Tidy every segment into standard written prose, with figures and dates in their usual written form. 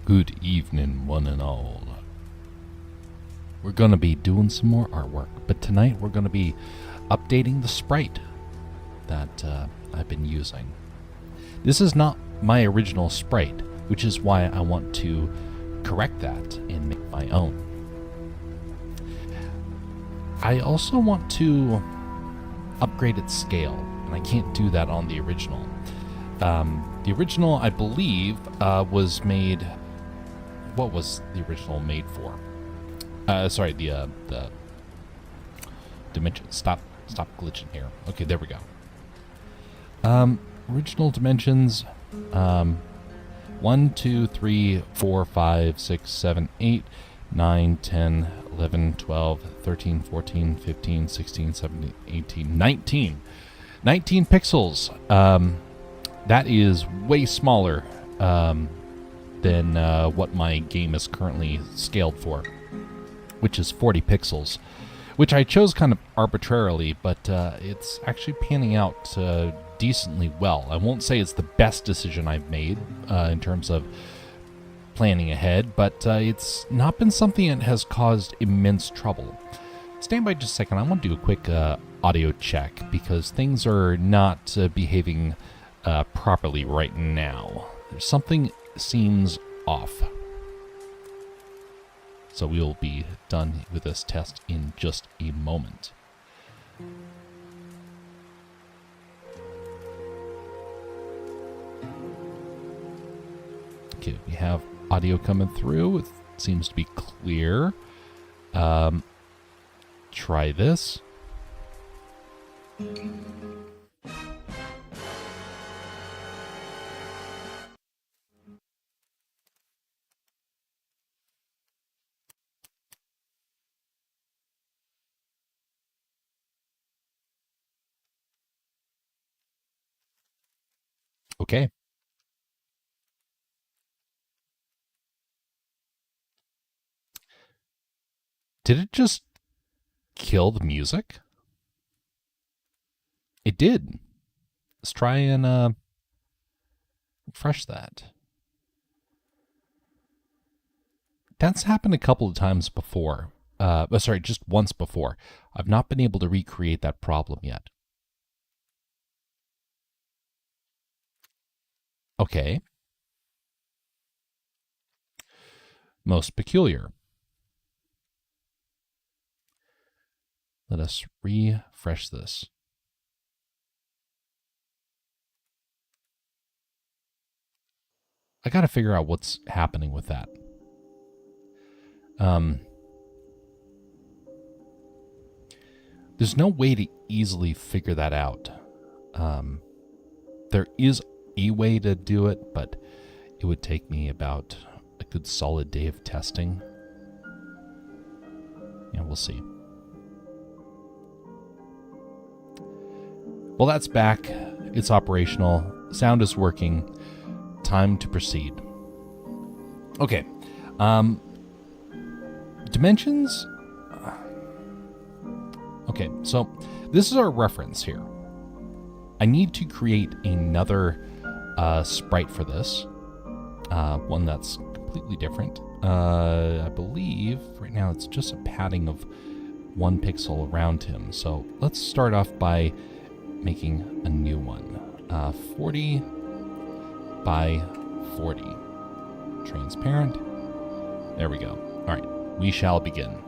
Good evening, one and all. We're going to be doing some more artwork, but tonight we're going to be updating the sprite that I've been using. This is not my original sprite, which is why I want to correct that and make my own. I also want to upgrade its scale, and I can't do that on the original. The original, I believe, was made... What was the original made for? Sorry, the dimension. Stop glitching here. Okay, there we go. Original dimensions. 1, 2, 3, 4, 5, 6, 7, 8, 9, 10, 11, 12, 13, 14, 15, 16, 17, 18, 19. 19 pixels. That is way smaller than what my game is currently scaled for, which is 40 pixels, which I chose kind of arbitrarily, but it's actually panning out decently well. I won't say it's the best decision I've made in terms of planning ahead, but it's not been something that has caused immense trouble. Stand by just a second. I want to do a quick audio check because things are not behaving properly right now. There's something seems off. So we'll be done with this test in just a moment. Okay, we have audio coming through. It seems to be clear. Try this. Okay. Did it just kill the music? It did. Let's try and refresh that. That's happened a couple of times before. Sorry, just once before. I've not been able to recreate that problem yet. Okay. Most peculiar. Let us refresh this. I gotta figure out what's happening with that. There's no way to easily figure that out. There is a way to do it, but it would take me about a good solid day of testing. Yeah, we'll see. Well, that's back. It's operational. Sound is working. Time to proceed. Okay. Dimensions. Okay, so this is our reference here. I need to create another sprite for this. One that's completely different. I believe right now it's just a padding of 1 pixel around him. So let's start off by making a new one. 40 by 40. Transparent. There we go. All right, we shall begin.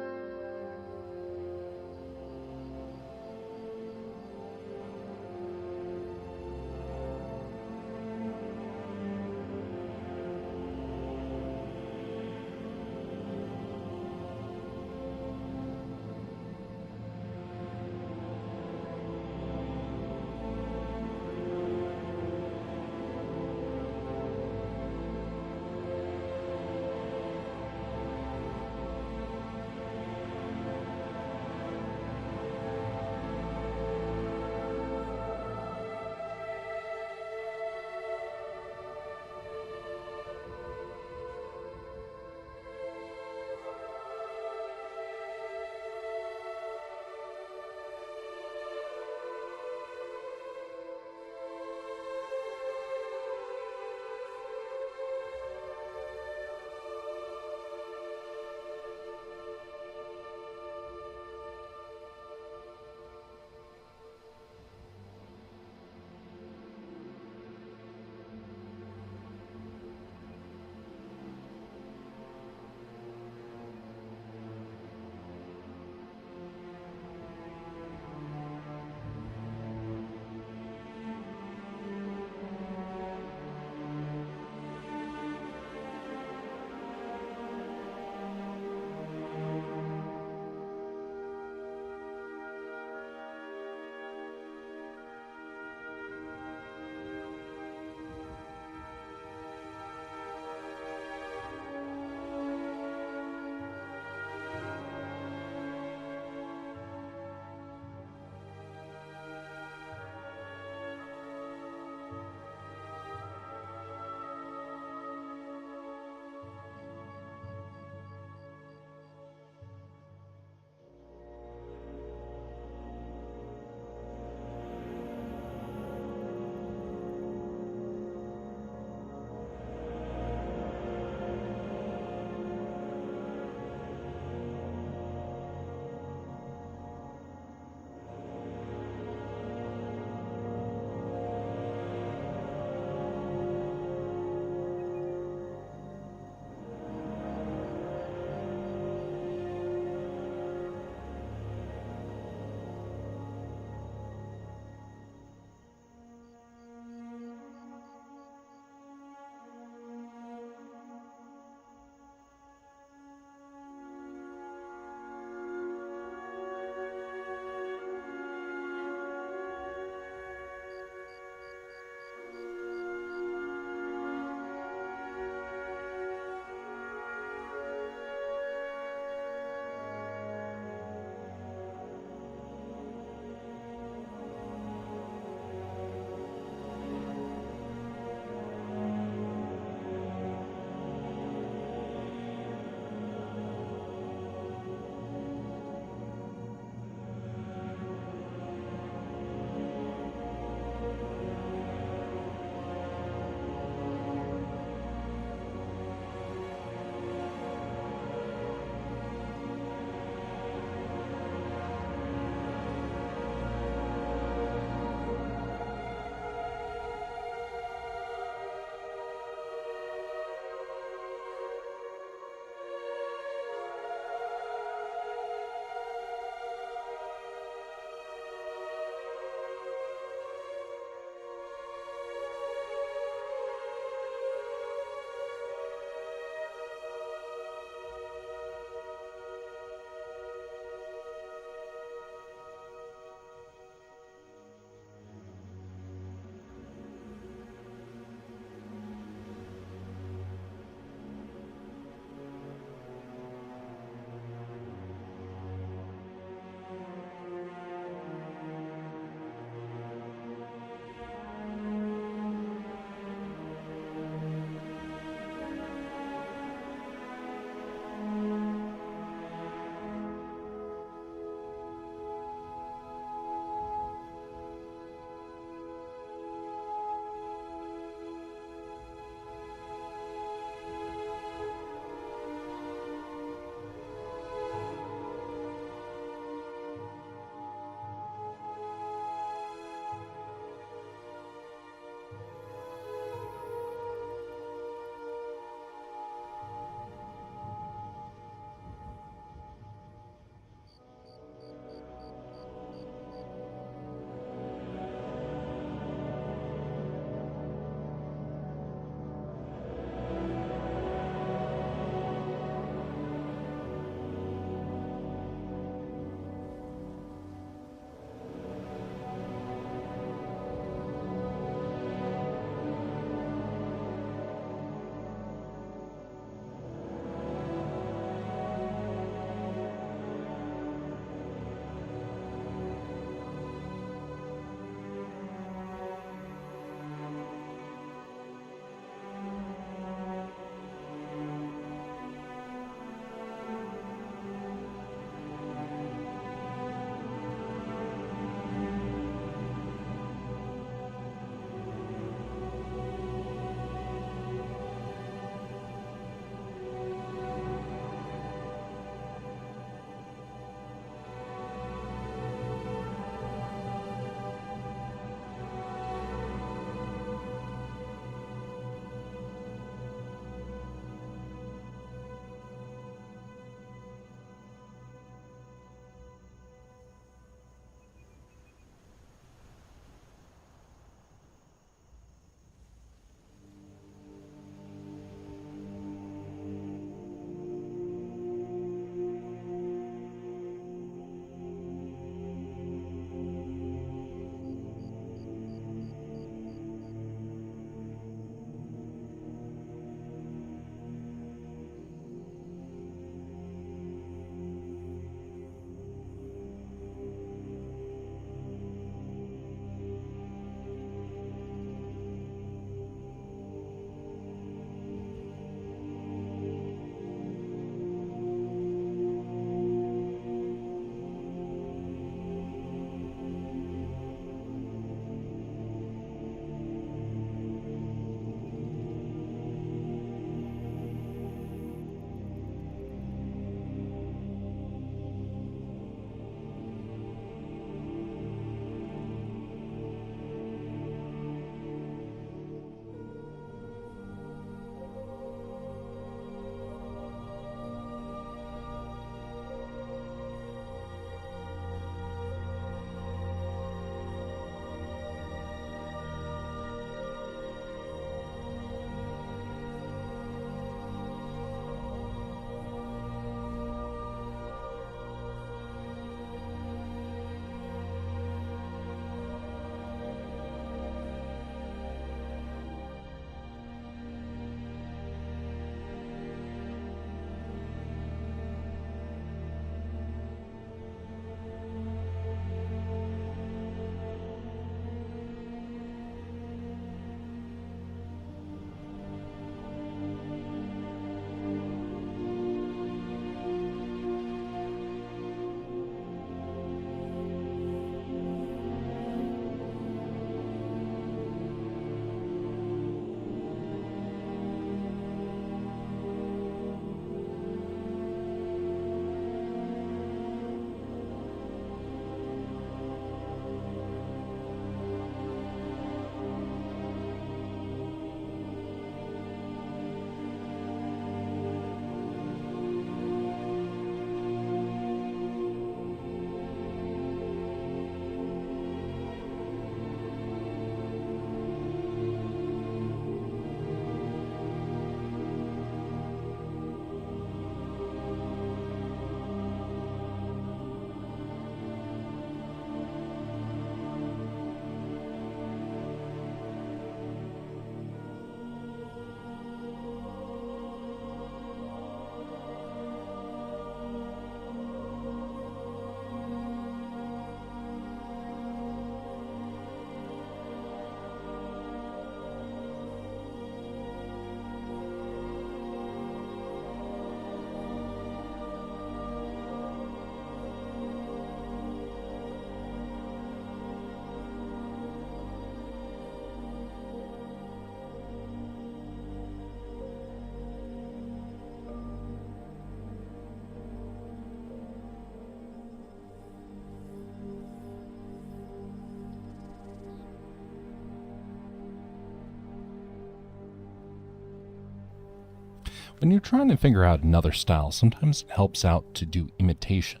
When you're trying to figure out another style, sometimes it helps out to do imitation.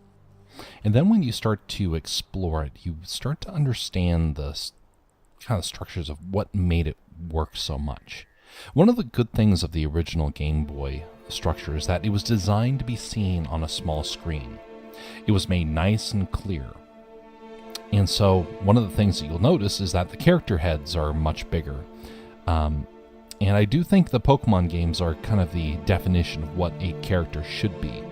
And then when you start to explore it, you start to understand the kind of structures of what made it work so much. One of the good things of the original Game Boy structure is that it was designed to be seen on a small screen. It was made nice and clear. And so one of the things that you'll notice is that the character heads are much bigger. And I do think the Pokemon games are kind of the definition of what a character should be.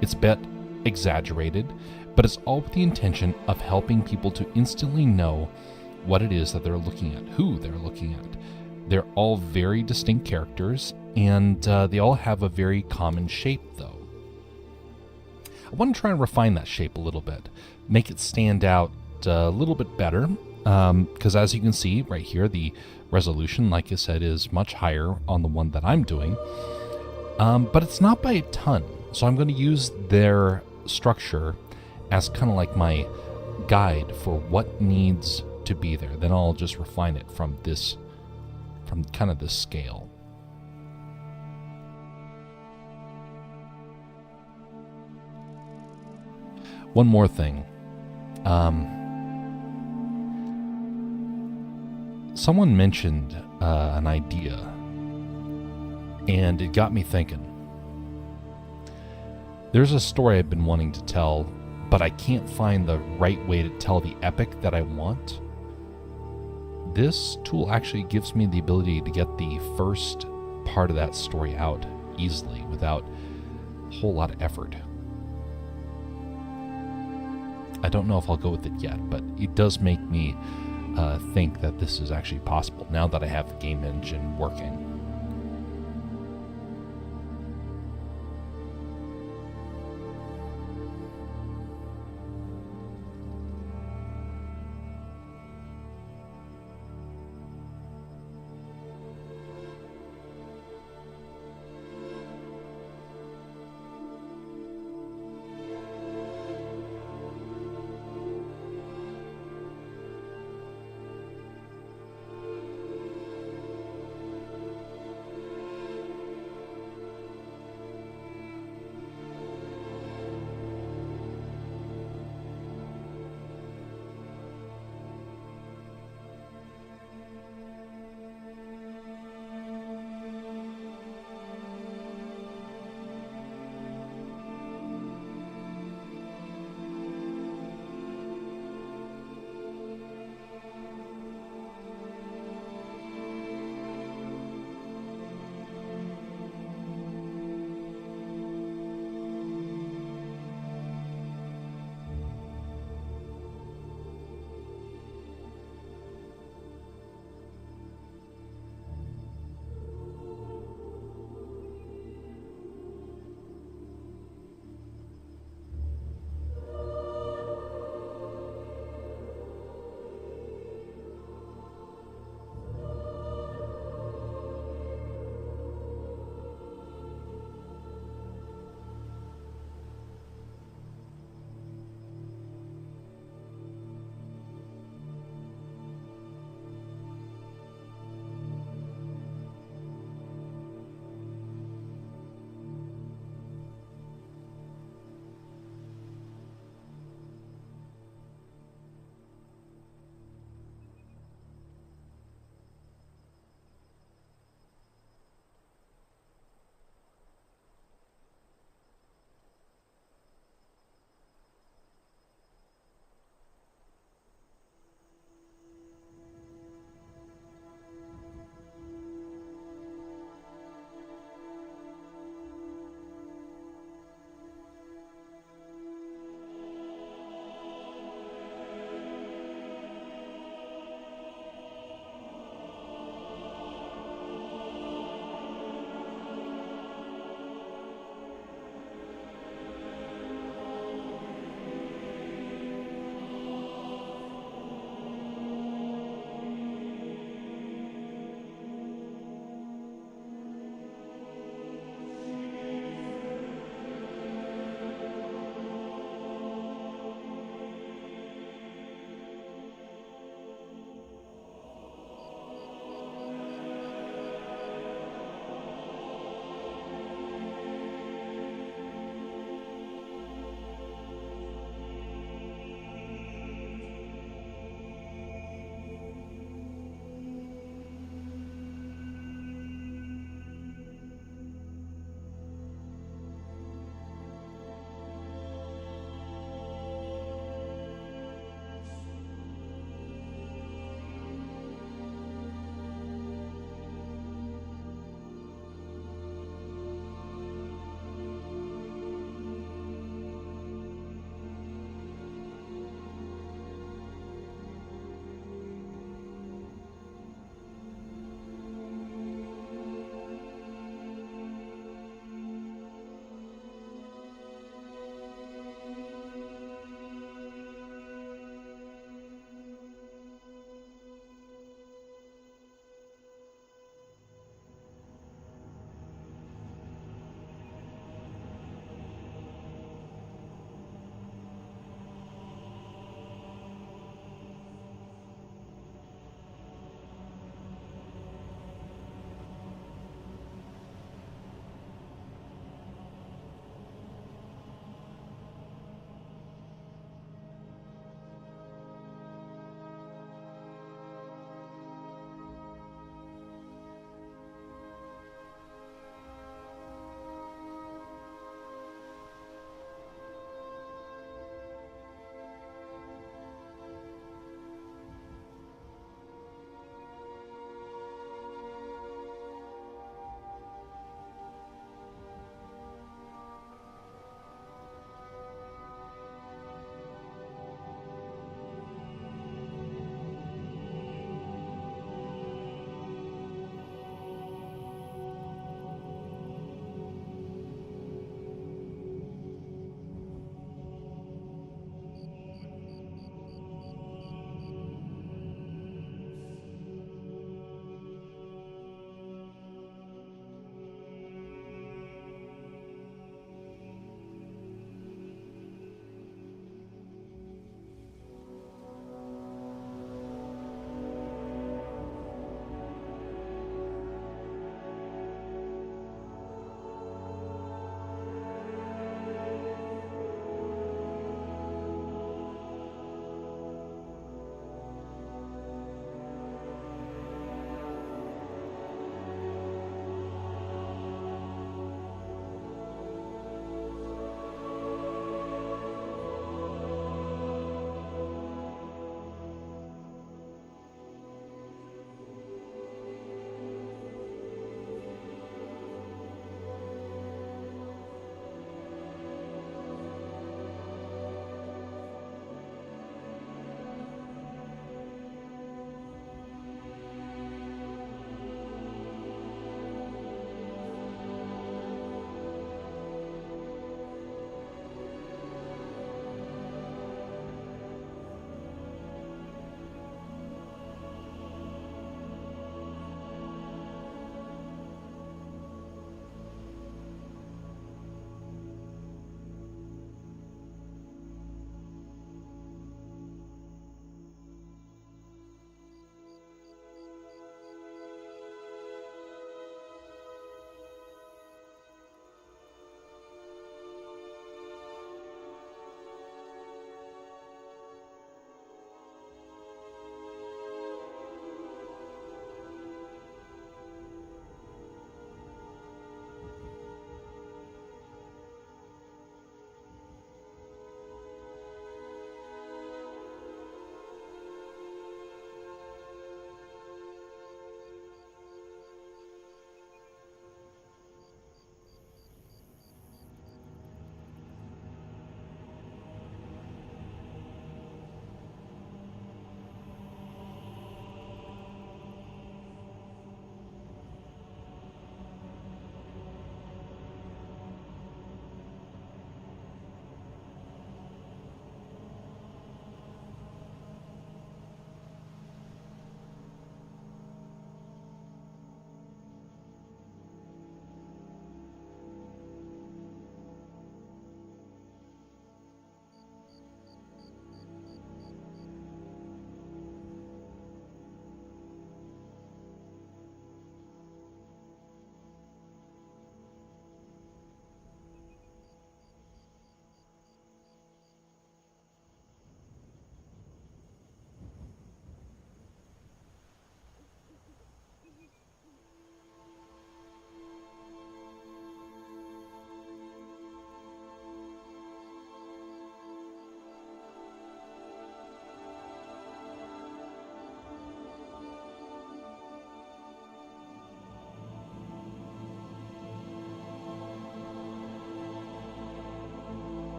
It's a bit exaggerated, but it's all with the intention of helping people to instantly know what it is that they're looking at, who they're looking at. They're all very distinct characters, and they all have a very common shape, though. I want to try and refine that shape a little bit, make it stand out a little bit better, because as you can see right here, the resolution, like I said, is much higher on the one that I'm doing, but it's not by a ton. So I'm going to use their structure as kind of like my guide for what needs to be there. Then I'll just refine it from kind of this scale. One more thing. Someone mentioned an idea, and it got me thinking. There's a story I've been wanting to tell, but I can't find the right way to tell the epic that I want. This tool actually gives me the ability to get the first part of that story out easily without a whole lot of effort. I don't know if I'll go with it yet, but it does make me think that this is actually possible now that I have the game engine working.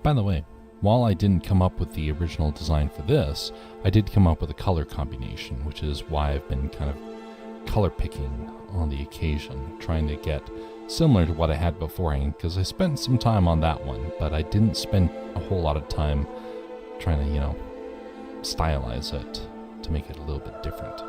By the way, while I didn't come up with the original design for this, I did come up with a color combination, which is why I've been kind of color picking on the occasion, trying to get similar to what I had beforehand, because I spent some time on that one, but I didn't spend a whole lot of time trying to, stylize it to make it a little bit different.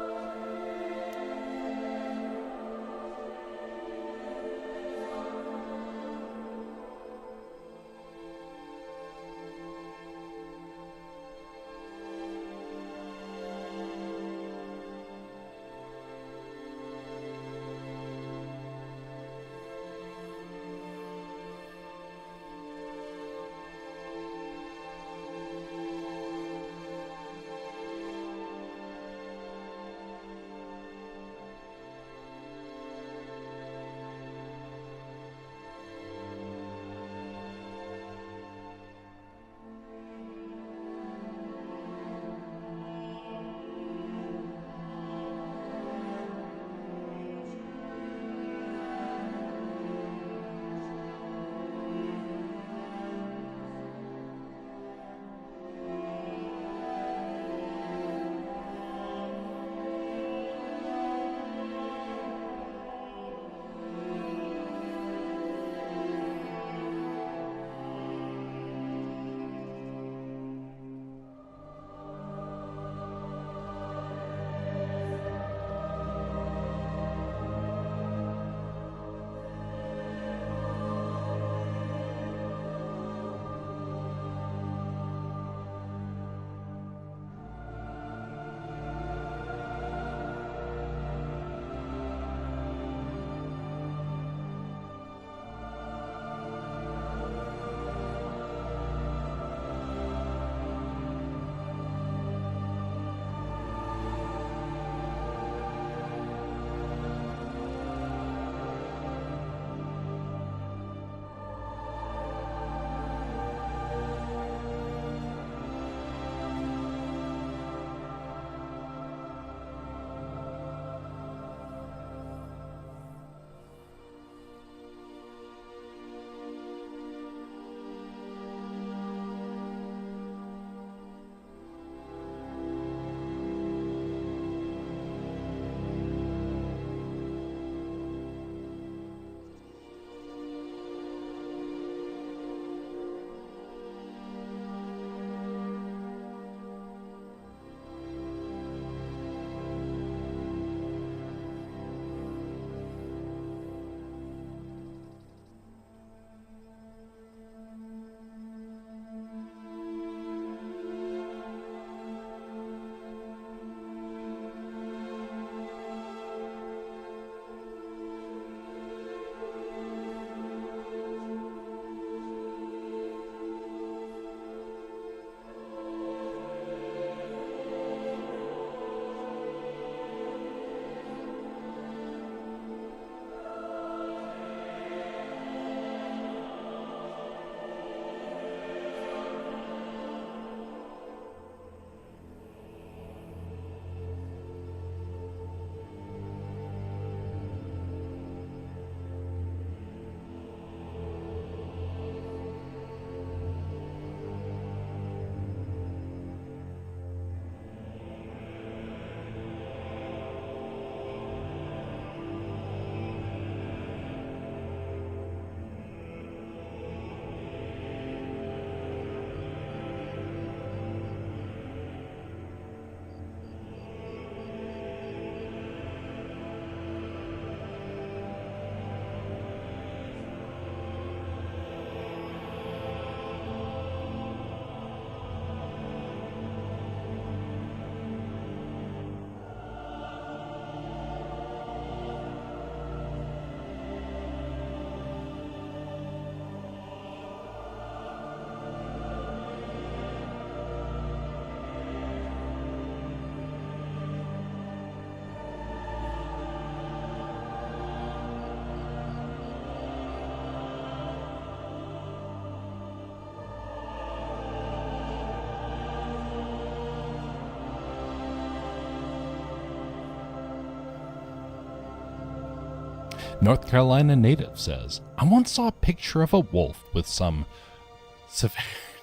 North Carolina native says, I once saw a picture of a wolf with some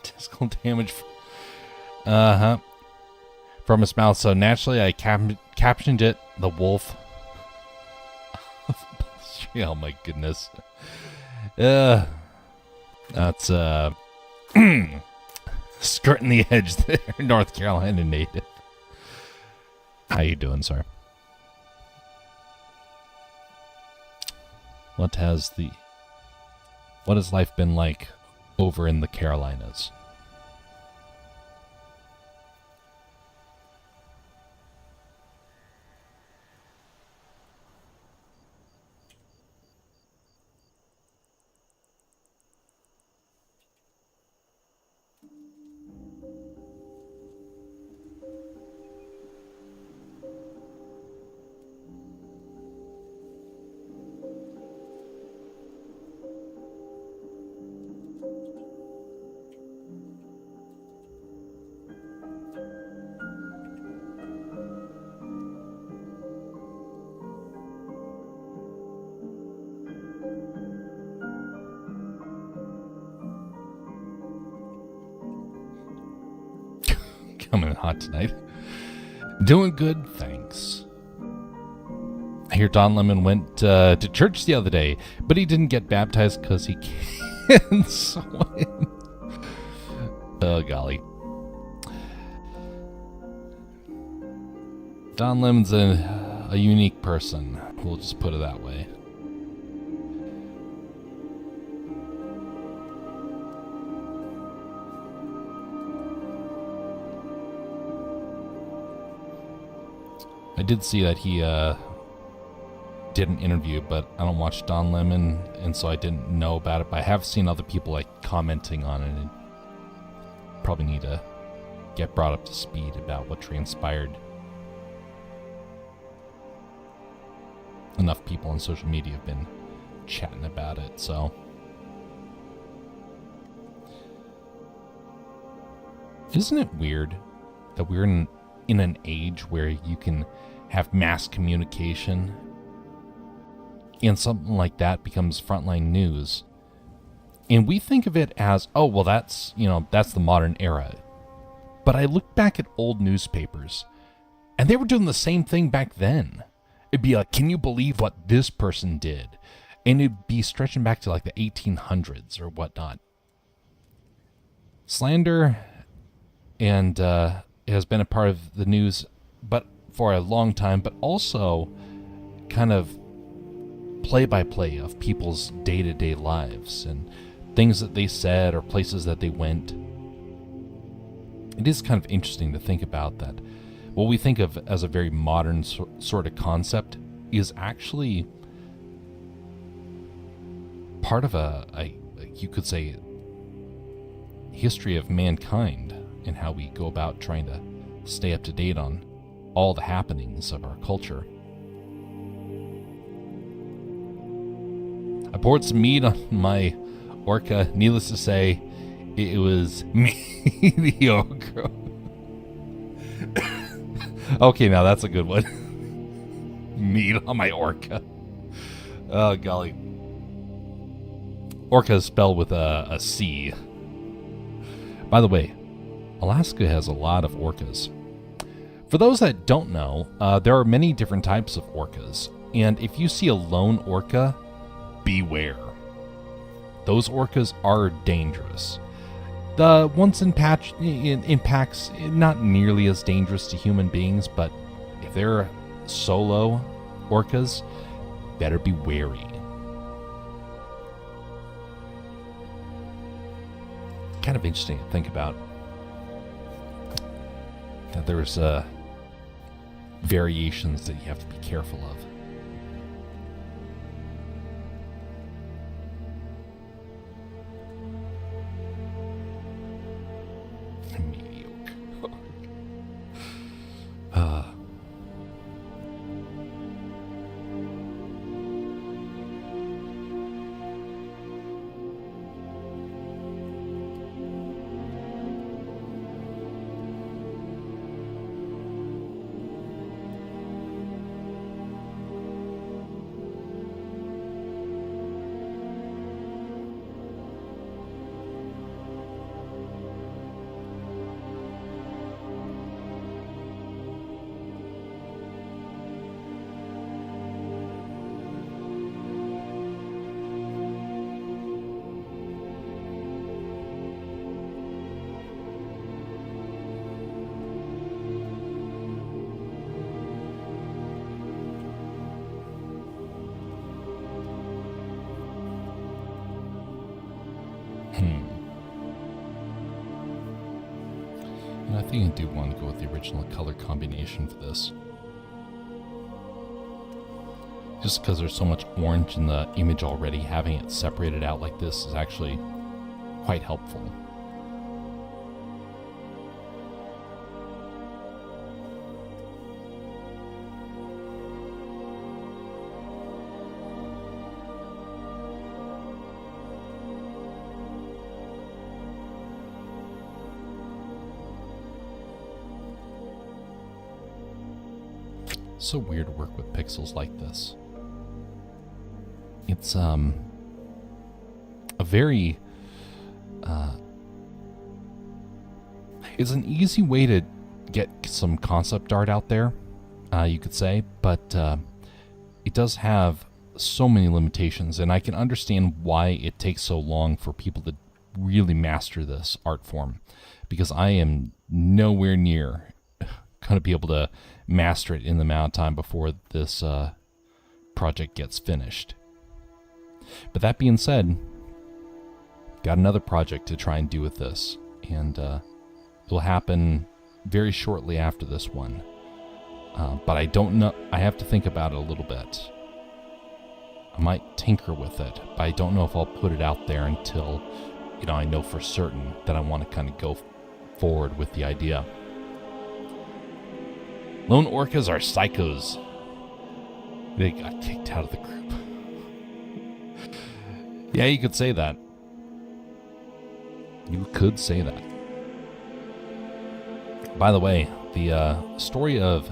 Physical damage. From his mouth. So naturally, I captioned it the wolf. Oh my goodness. That's skirting the edge there. North Carolina native. How you doing, sir? What has life been like over in the Carolinas? Coming hot tonight. Doing good, thanks. I hear Don Lemon went to church the other day, but he didn't get baptized because he can't swim. Oh, golly. Don Lemon's a unique person. We'll just put it that way. I did see that he did an interview, but I don't watch Don Lemon, and so I didn't know about it. But I have seen other people like commenting on it, and probably need to get brought up to speed about what transpired. Enough people on social media have been chatting about it, so. Isn't it weird that we're in an age where you can have mass communication and something like that becomes frontline news, and we think of it as, oh, well, that's the modern era. But I look back at old newspapers, and they were doing the same thing back then. It'd be like, can you believe what this person did? And it'd be stretching back to like the 1800s or whatnot. Slander and has been a part of the news, but for a long time, but also kind of play-by-play of people's day-to-day lives and things that they said or places that they went. It is kind of interesting to think about that. What we think of as a very modern sort of concept is actually part of you could say, history of mankind and how we go about trying to stay up to date on all the happenings of our culture. I poured some meat on my orca. Needless to say, it was mediocre. Okay, now that's a good one. Meat on my orca. Oh, golly. Orca is spelled with a C. By the way, Alaska has a lot of orcas. For those that don't know, there are many different types of orcas, and if you see a lone orca, beware. Those orcas are dangerous. The ones in packs, not nearly as dangerous to human beings, but if they're solo orcas, better be wary. Kind of interesting to think about. That there's variations that you have to be careful of. Mediocre. think I do want to go with the original color combination for this. Just because there's so much orange in the image already, having it separated out like this is actually quite helpful. So weird to work with pixels like this. It's a very it's an easy way to get some concept art out there, you could say, but it does have so many limitations, and I can understand why it takes so long for people to really master this art form, because I am nowhere near going to be able to master it in the amount of time before this project gets finished. But that being said, got another project to try and do with this, and it'll happen very shortly after this one. But I don't know, I have to think about it a little bit. I might tinker with it, but I don't know if I'll put it out there until, you know, I know for certain that I want to kind of go forward with the idea. Lone orcas are psychos. They got kicked out of the group. Yeah, you could say that. You could say that. By the way, the story of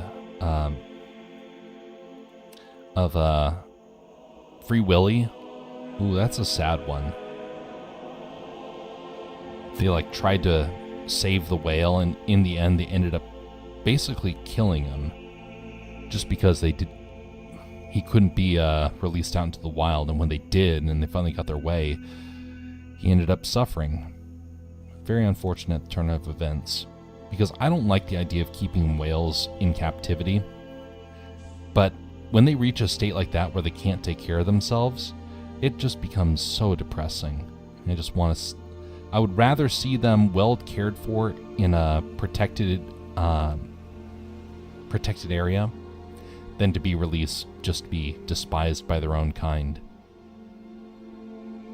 Free Willy, ooh, that's a sad one. They like tried to save the whale, and in the end, they ended up basically killing him, just because he couldn't be released out into the wild, and when they did, and they finally got their way, he ended up suffering. Very unfortunate turn of events, because I don't like the idea of keeping whales in captivity, but when they reach a state like that where they can't take care of themselves, it just becomes so depressing. I would rather see them well cared for in a protected area than to be released just to be despised by their own kind.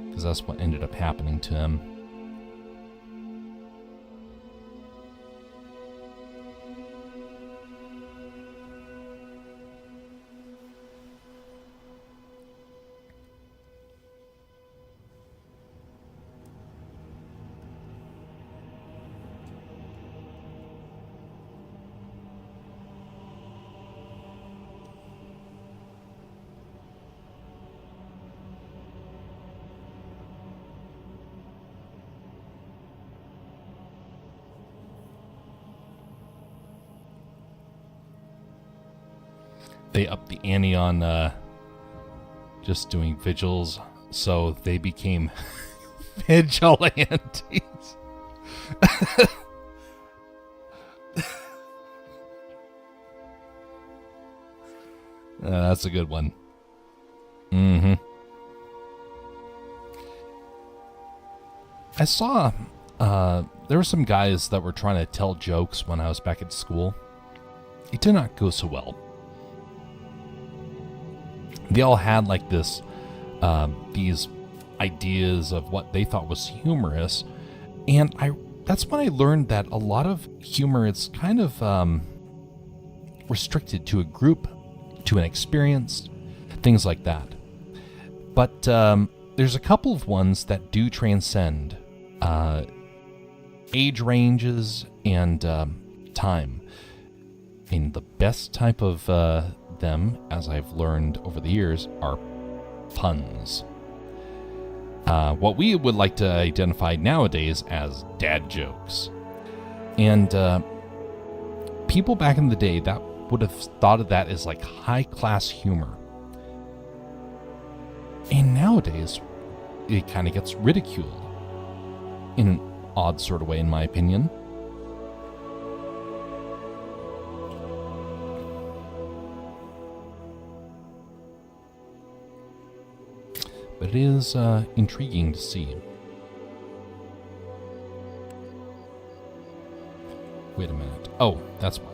Because that's what ended up happening to him. They upped the ante on just doing vigils, so they became vigilantes. That's a good one. Mm-hmm. I saw there were some guys that were trying to tell jokes when I was back at school. It did not go so well. They all had like these ideas of what they thought was humorous, and that's when I learned that a lot of humor is kind of restricted to a group, to an experience, things like that. But there's a couple of ones that do transcend age ranges and time. And the best type of them, as I've learned over the years, are puns. What we would like to identify nowadays as dad jokes. And people back in the day that would have thought of that as like high-class humor. And nowadays, it kind of gets ridiculed in an odd sort of way, in my opinion. But it is intriguing to see. Wait a minute. Oh, that's why.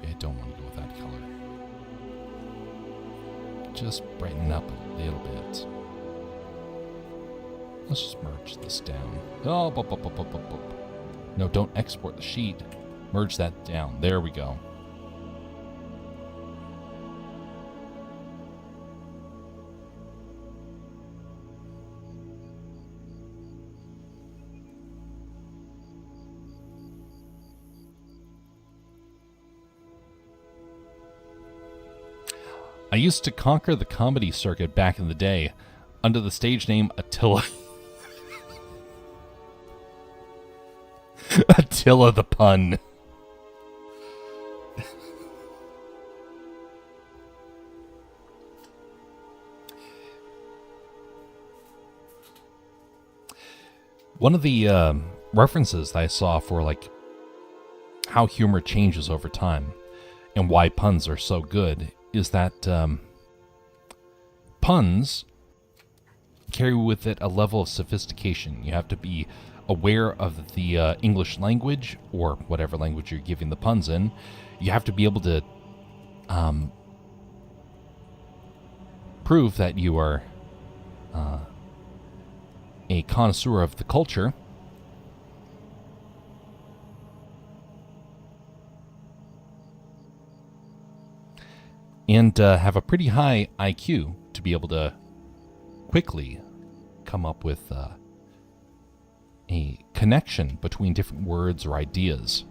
I don't want to go with that color. Just brighten up a little bit. Let's just merge this down. Oh, no, don't export the sheet. Merge that down. There we go. I used to conquer the comedy circuit back in the day under the stage name Attila. Attila the Pun. One of the references that I saw for like how humor changes over time and why puns are so good is that puns carry with it a level of sophistication. You have to be aware of the English language, or whatever language you're giving the puns in. You have to be able to prove that you are a connoisseur of the culture. And have a pretty high IQ to be able to quickly come up with a connection between different words or ideas.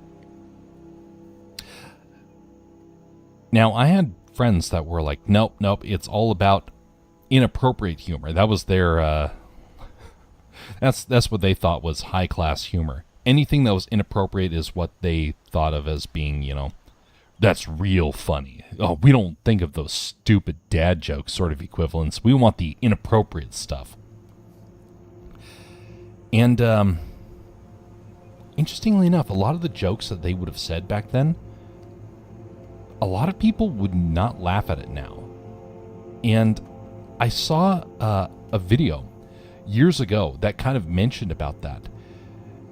Now, I had friends that were like, nope, it's all about inappropriate humor. That was their, that's what they thought was high-class humor. Anything that was inappropriate is what they thought of as being, that's real funny. Oh, we don't think of those stupid dad jokes sort of equivalents. We want the inappropriate stuff. And interestingly enough, a lot of the jokes that they would have said back then, a lot of people would not laugh at it now. And I saw a video years ago that kind of mentioned about that.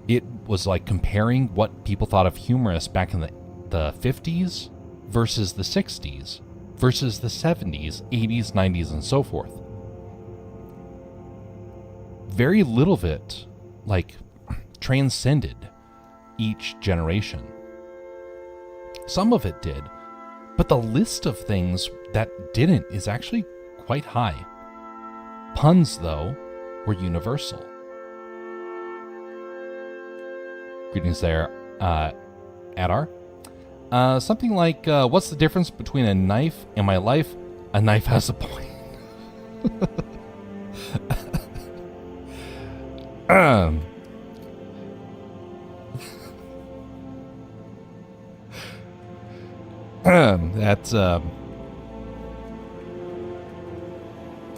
It was like comparing what people thought of humorous back in the 50s versus the 60s versus the 70s, 80s, 90s, and so forth. Very little of it, like, transcended each generation. Some of it did, but the list of things that didn't is actually quite high. Puns, though, were universal. Greetings there, Adar. Something like, what's the difference between a knife and my life? A knife has a point.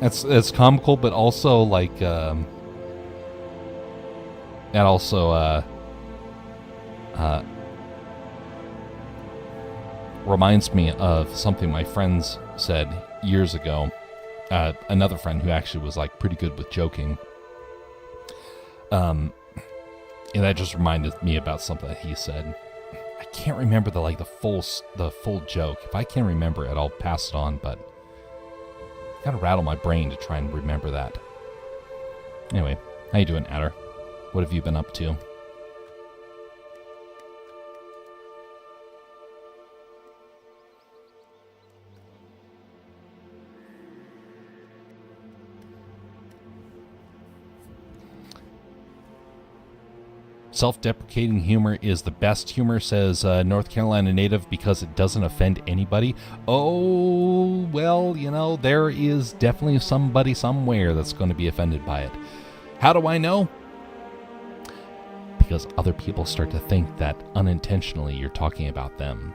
That's comical, but also like that also reminds me of something my friends said years ago. Another friend who actually was like pretty good with joking. And that just reminded me about something that he said. I can't remember the full joke. If I can remember it, I'll pass it on, but I gotta rattle my brain to try and remember that. Anyway, how you doing, Adder? What have you been up to? Self-deprecating humor is the best humor, says North Carolina native, because it doesn't offend anybody. Oh, well, there is definitely somebody somewhere that's going to be offended by it. How do I know? Because other people start to think that unintentionally you're talking about them.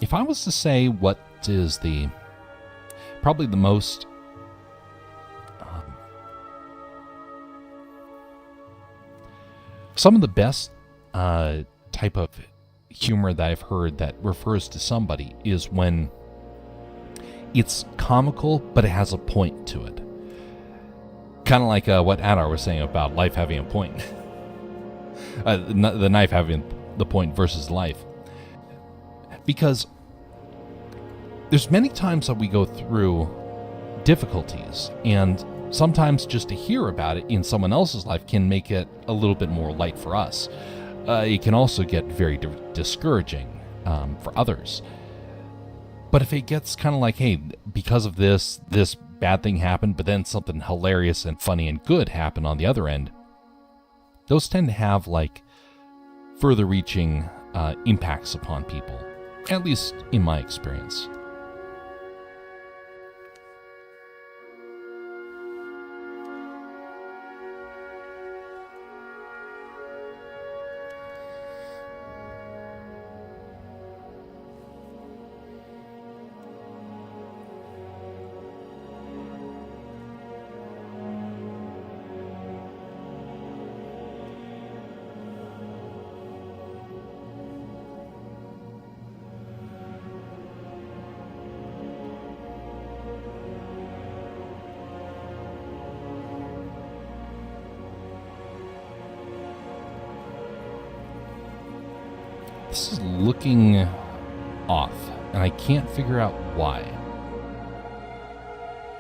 If I was to say what is probably the most Some of the best type of humor that I've heard that refers to somebody is when it's comical, but it has a point to it. Kind of like what Adar was saying about life having a point. The knife having the point versus life. Because there's many times that we go through difficulties, and sometimes just to hear about it in someone else's life can make it a little bit more light for us. It can also get very discouraging for others. But if it gets kind of like, hey, because of this bad thing happened, but then something hilarious and funny and good happened on the other end, those tend to have like further reaching impacts upon people, at least in my experience. This is looking off, and I can't figure out why.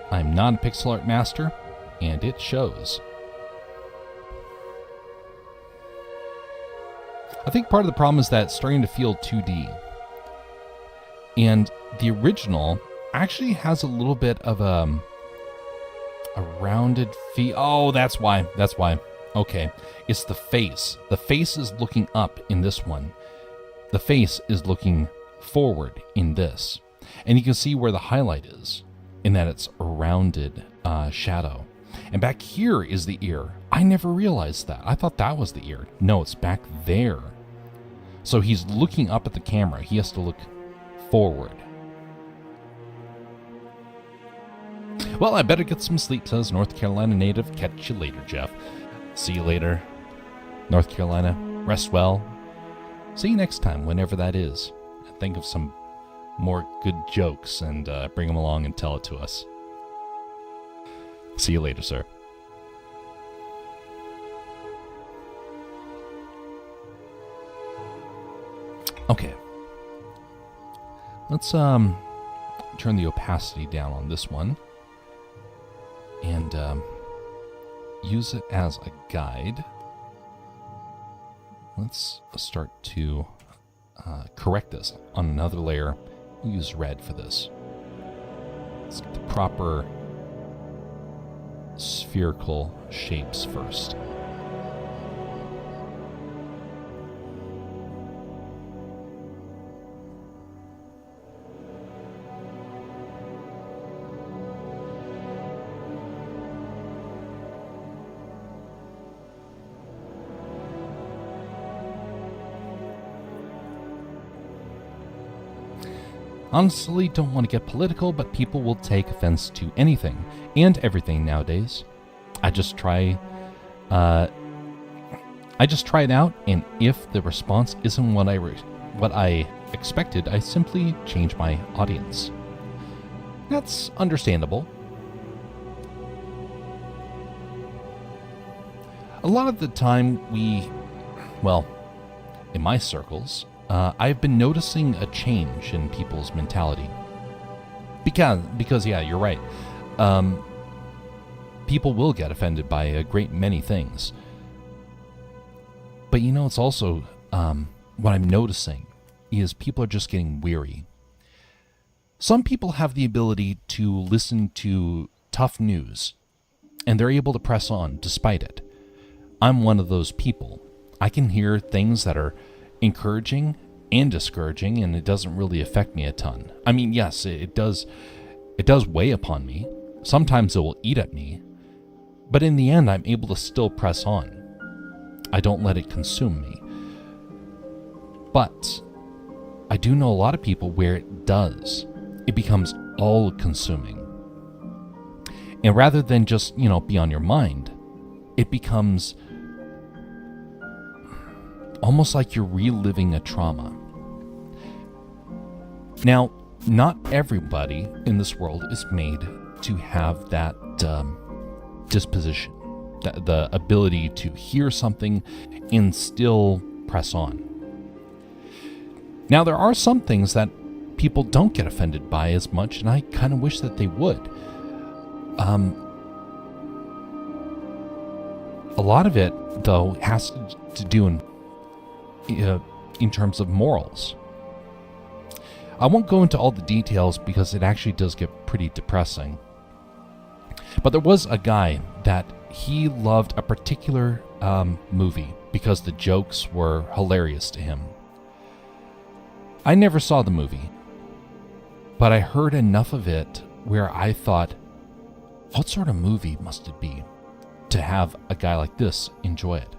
I'm not a pixel art master, and it shows. I think part of the problem is that it's starting to feel 2D. And the original actually has a little bit of a rounded feel. Oh, that's why. Okay, it's the face. The face is looking up in this one. The face is looking forward in this. And you can see where the highlight is, in that it's a rounded shadow. And back here is the ear. I never realized that. I thought that was the ear. No, it's back there. So he's looking up at the camera. He has to look forward. Well, I better get some sleep, says North Carolina native. Catch you later, Jeff. See you later, North Carolina. Rest well. See you next time, whenever that is. Think of some more good jokes and bring them along and tell it to us. See you later, sir. Okay. Let's turn the opacity down on this one and use it as a guide. Let's start to correct this on another layer. We'll use red for this. Let's get the proper spherical shapes first. Honestly, don't want to get political, but people will take offense to anything and everything nowadays. I just try it out, and if the response isn't what I expected, I simply change my audience. That's understandable. A lot of the time in my circles, I've been noticing a change in people's mentality. Because yeah, you're right. People will get offended by a great many things. But it's also, what I'm noticing is people are just getting weary. Some people have the ability to listen to tough news, and they're able to press on despite it. I'm one of those people. I can hear things that are encouraging and discouraging, and it doesn't really affect me a ton. I mean, yes, it does weigh upon me. Sometimes it will eat at me, but in the end, I'm able to still press on. I don't let it consume me. But I do know a lot of people where it does. It becomes all-consuming. And rather than just, be on your mind, it becomes almost like you're reliving a trauma. Now, not everybody in this world is made to have that disposition, the ability to hear something and still press on. Now, there are some things that people don't get offended by as much, and I kind of wish that they would. A lot of it, though, has to do in terms of morals. I won't go into all the details because it actually does get pretty depressing. But there was a guy that he loved a particular movie because the jokes were hilarious to him. I never saw the movie, but I heard enough of it where I thought, what sort of movie must it be to have a guy like this enjoy it?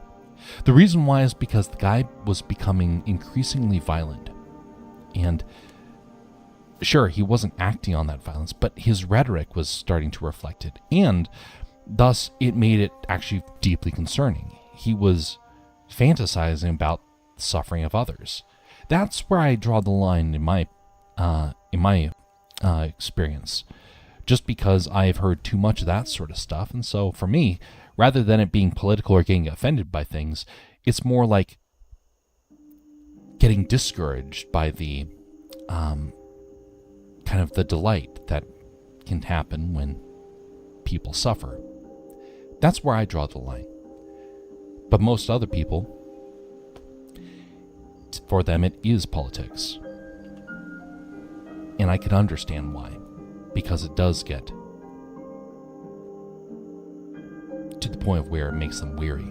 The reason why is because the guy was becoming increasingly violent. And sure, he wasn't acting on that violence, but his rhetoric was starting to reflect it. And thus, it made it actually deeply concerning. He was fantasizing about the suffering of others. That's where I draw the line in my experience. Just because I've heard too much of that sort of stuff. And so for me, rather than it being political or getting offended by things, it's more like getting discouraged by the kind of the delight that can happen when people suffer. That's where I draw the line. But most other people, for them it is politics. And I can understand why. Because it does get to the point of where it makes them weary.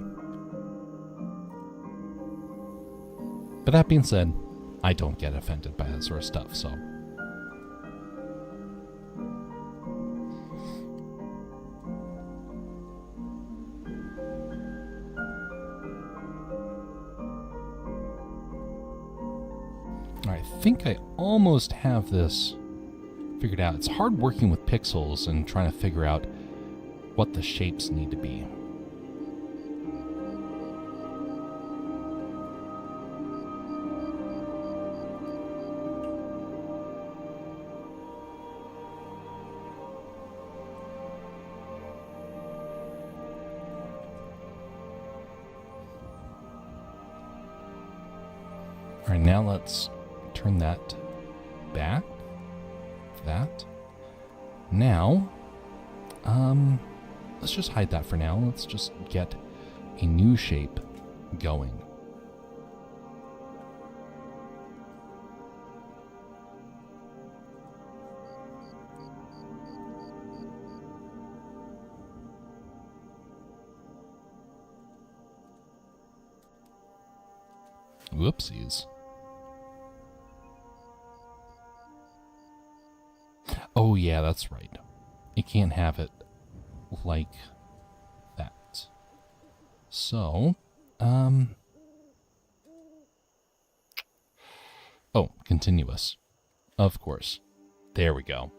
But that being said, I don't get offended by that sort of stuff, so. I think I almost have this figured out. It's hard working with pixels and trying to figure out what the shapes need to be. All right, now let's turn that back. That. Now, let's just hide that for now. Let's just get a new shape going. Whoopsies. Oh yeah, that's right. You can't have it like that. So, oh, continuous. Of course. There we go.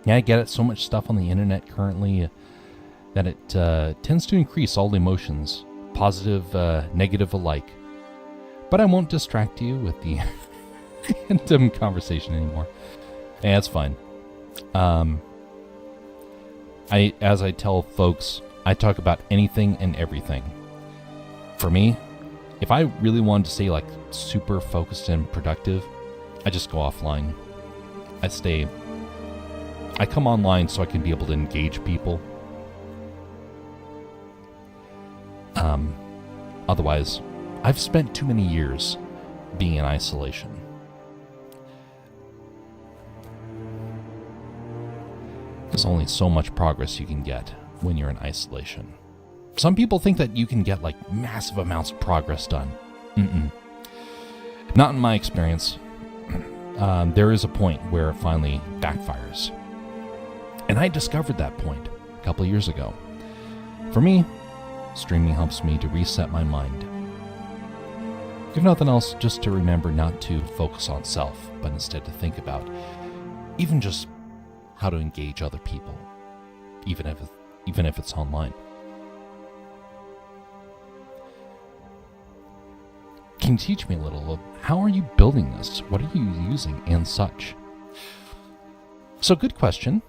Yeah, I get it. So much stuff on the internet currently that it tends to increase all emotions. Positive, negative alike. But I won't distract you with the random conversation anymore. Yeah, it's fine. As I tell folks, I talk about anything and everything. For me, if I really wanted to stay like super focused and productive, I just go offline. I come online so I can be able to engage people. Otherwise, I've spent too many years being in isolation. There's only so much progress you can get when you're in isolation. Some people think that you can get like massive amounts of progress done. Not in my experience. There is a point where it finally backfires. And I discovered that point a couple of years ago. For me, streaming helps me to reset my mind. If nothing else, just to remember not to focus on self, but instead to think about even just how to engage other people, even if it's online. Can you teach me a little of how are you building this? What are you using and such? So good question.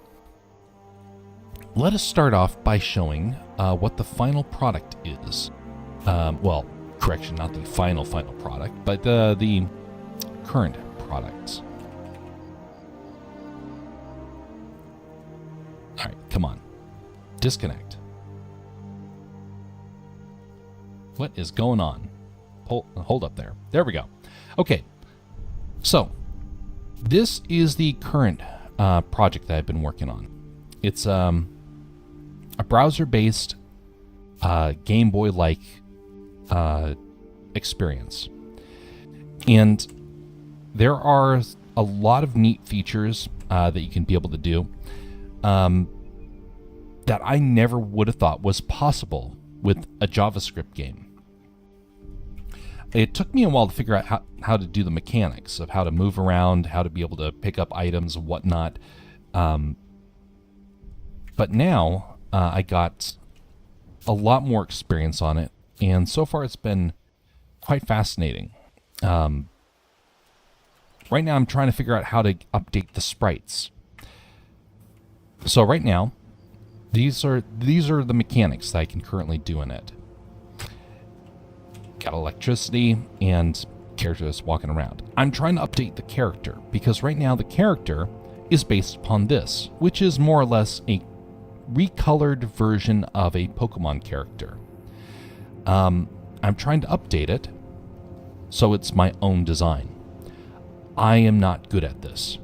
Let us start off by showing what the final product is. Well, correction, not the final product, but the current products. All right, come on. Disconnect. What is going on? Hold up there. There we go. Okay, so this is the current project that I've been working on. It's a browser-based Game Boy-like experience. And there are a lot of neat features that you can be able to do that I never would have thought was possible with a JavaScript game. It took me a while to figure out how to do the mechanics of how to move around, how to be able to pick up items and whatnot. But now I got a lot more experience on it, and so far it's been quite fascinating. Right now I'm trying to figure out how to update the sprites. So right now, these are the mechanics that I can currently do in it. Got electricity and characters walking around. I'm trying to update the character because right now the character is based upon this, which is more or less a recolored version of a Pokemon character. I'm trying to update it so it's my own design. I am not good at this,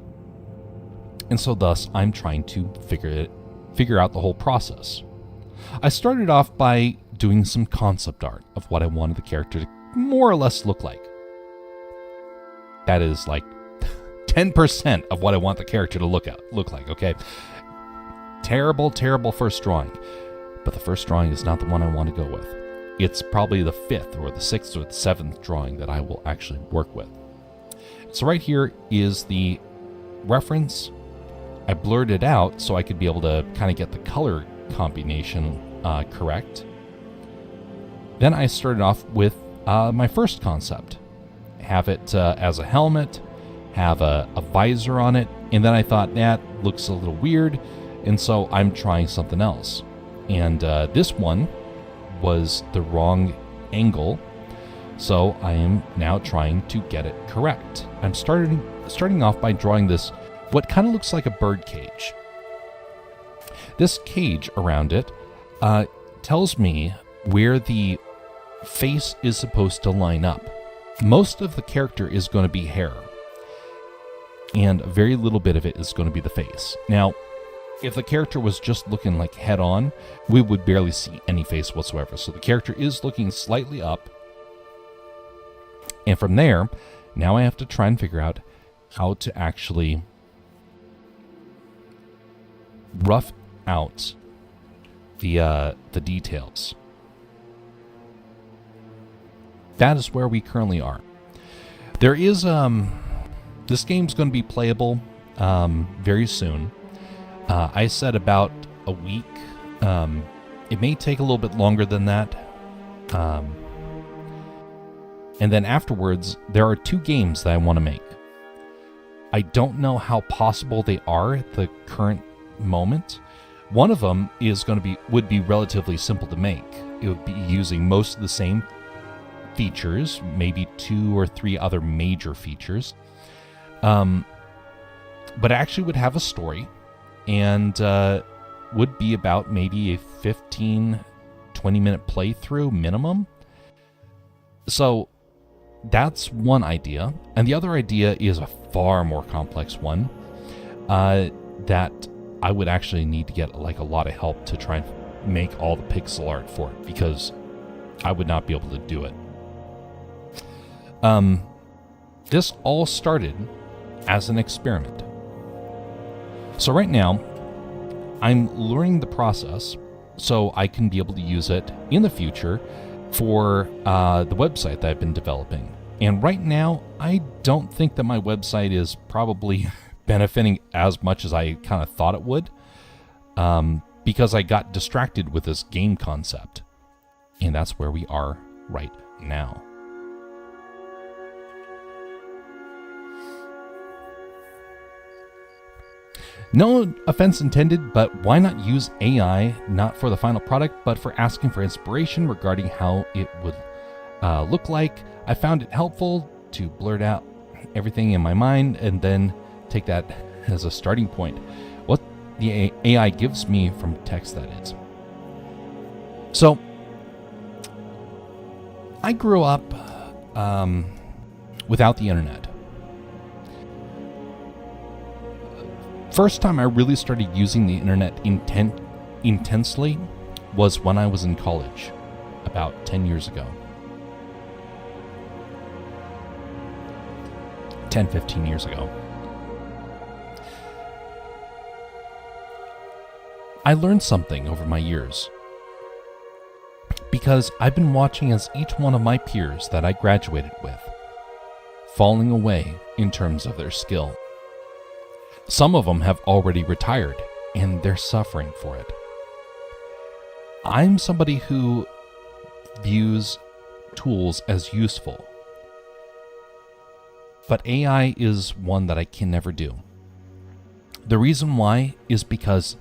and so thus I'm trying to figure out the whole process. I started off by doing some concept art of what I wanted the character to more or less look like. That is like 10% of what I want the character to look like, okay? Terrible first drawing. But the first drawing is not the one I want to go with. It's probably the 5th or the 6th or the 7th drawing that I will actually work with. So right here is the reference. I blurred it out so I could be able to kind of get the color combination correct. Then I started off with my first concept. Have it as a helmet, have a visor on it, and then I thought that looks a little weird, and so I'm trying something else. And this one was the wrong angle, so I am now trying to get it correct. I'm starting off by drawing this, what kind of looks like a bird cage. This cage around it tells me where the face is supposed to line up. Most of the character is going to be hair, and very little bit of it is going to be the face. Now, if the character was just looking like head on, we would barely see any face whatsoever. So the character is looking slightly up, and from there, now I have to try and figure out how to actually rough out the details. That is where we currently are. There is this game's going to be playable very soon. I said about a week. It may take a little bit longer than that. And then afterwards, there are 2 games that I want to make. I don't know how possible they are at the current moment. One of them would be relatively simple to make. It would be using most of the same features, maybe 2 or 3 other major features. But actually would have a story and would be about maybe a 15-20 minute playthrough minimum. So that's one idea. And the other idea is a far more complex one that I would actually need to get like a lot of help to try and make all the pixel art for it, because I would not be able to do it. This all started as an experiment. So right now, I'm learning the process so I can be able to use it in the future for the website that I've been developing. And right now, I don't think that my website is probably benefiting as much as I kind of thought it would, because I got distracted with this game concept. And that's where we are right now. No offense intended, but why not use AI not for the final product, but for asking for inspiration regarding how it would look like? I found it helpful to blurt out everything in my mind and then take that as a starting point. What the AI gives me from text, that is. So, I grew up without the internet. First time I really started using the internet intensely was when I was in college, about 10 years ago. 10, 15 years ago. I learned something over my years, because I've been watching as each one of my peers that I graduated with falling away in terms of their skill. Some of them have already retired, and they're suffering for it. I'm somebody who views tools as useful, but AI is one that I can never do. The reason why is because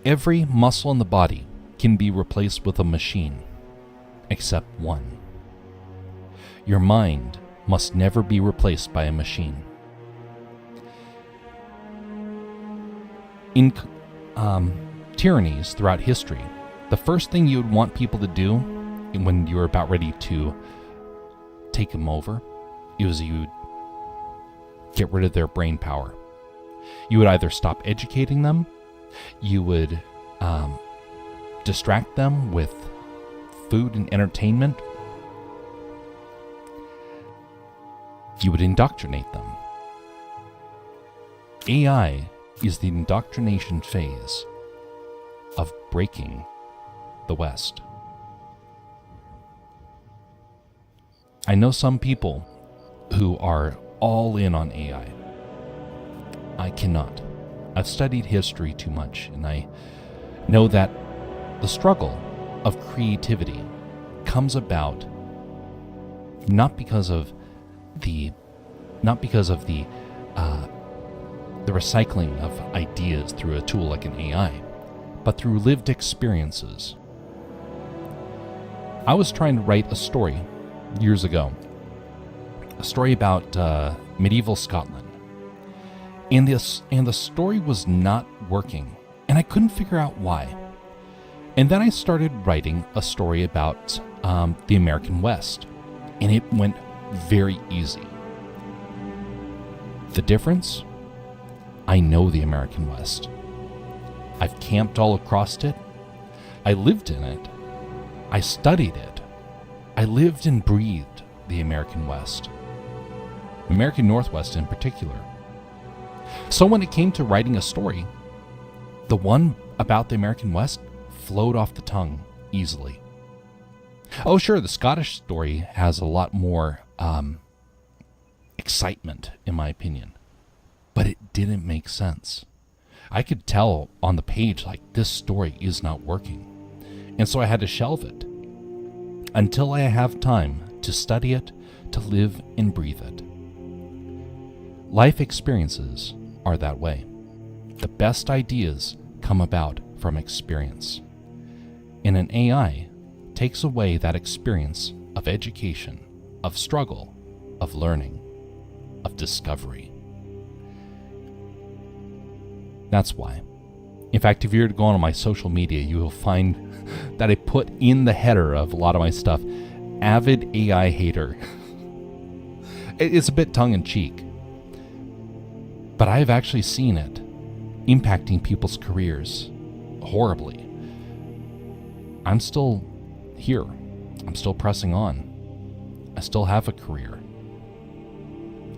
every muscle in the body can be replaced with a machine, except one. Your mind must never be replaced by a machine. In tyrannies throughout history, the first thing you would want people to do when you're about ready to take them over is you would get rid of their brain power. You would either stop educating them, you would distract them with food and entertainment, you would indoctrinate them. AI is the indoctrination phase of breaking the West. I know some people who are all in on AI. I cannot. I've studied history too much, and I know that the struggle of creativity comes about not because of the recycling of ideas through a tool like an AI, but through lived experiences. I was trying to write a story years ago, a story about medieval Scotland, and the story was not working, and I couldn't figure out why. And then I started writing a story about the American West, and it went very easy. The difference? I know the American West. I've camped all across it. I lived in it. I studied it. I lived and breathed the American West. American Northwest in particular. So when it came to writing a story, the one about the American West flowed off the tongue easily. Oh sure, the Scottish story has a lot more excitement, in my opinion. But it didn't make sense. I could tell on the page, like, this story is not working. And so I had to shelve it until I have time to study it, to live and breathe it. Life experiences are that way. The best ideas come about from experience. And an AI takes away that experience of education, of struggle, of learning, of discovery. That's why. In fact, if you were to go on my social media, you will find that I put in the header of a lot of my stuff, avid AI hater. It's a bit tongue-in-cheek. But I have actually seen it impacting people's careers horribly. I'm still here. I'm still pressing on. I still have a career.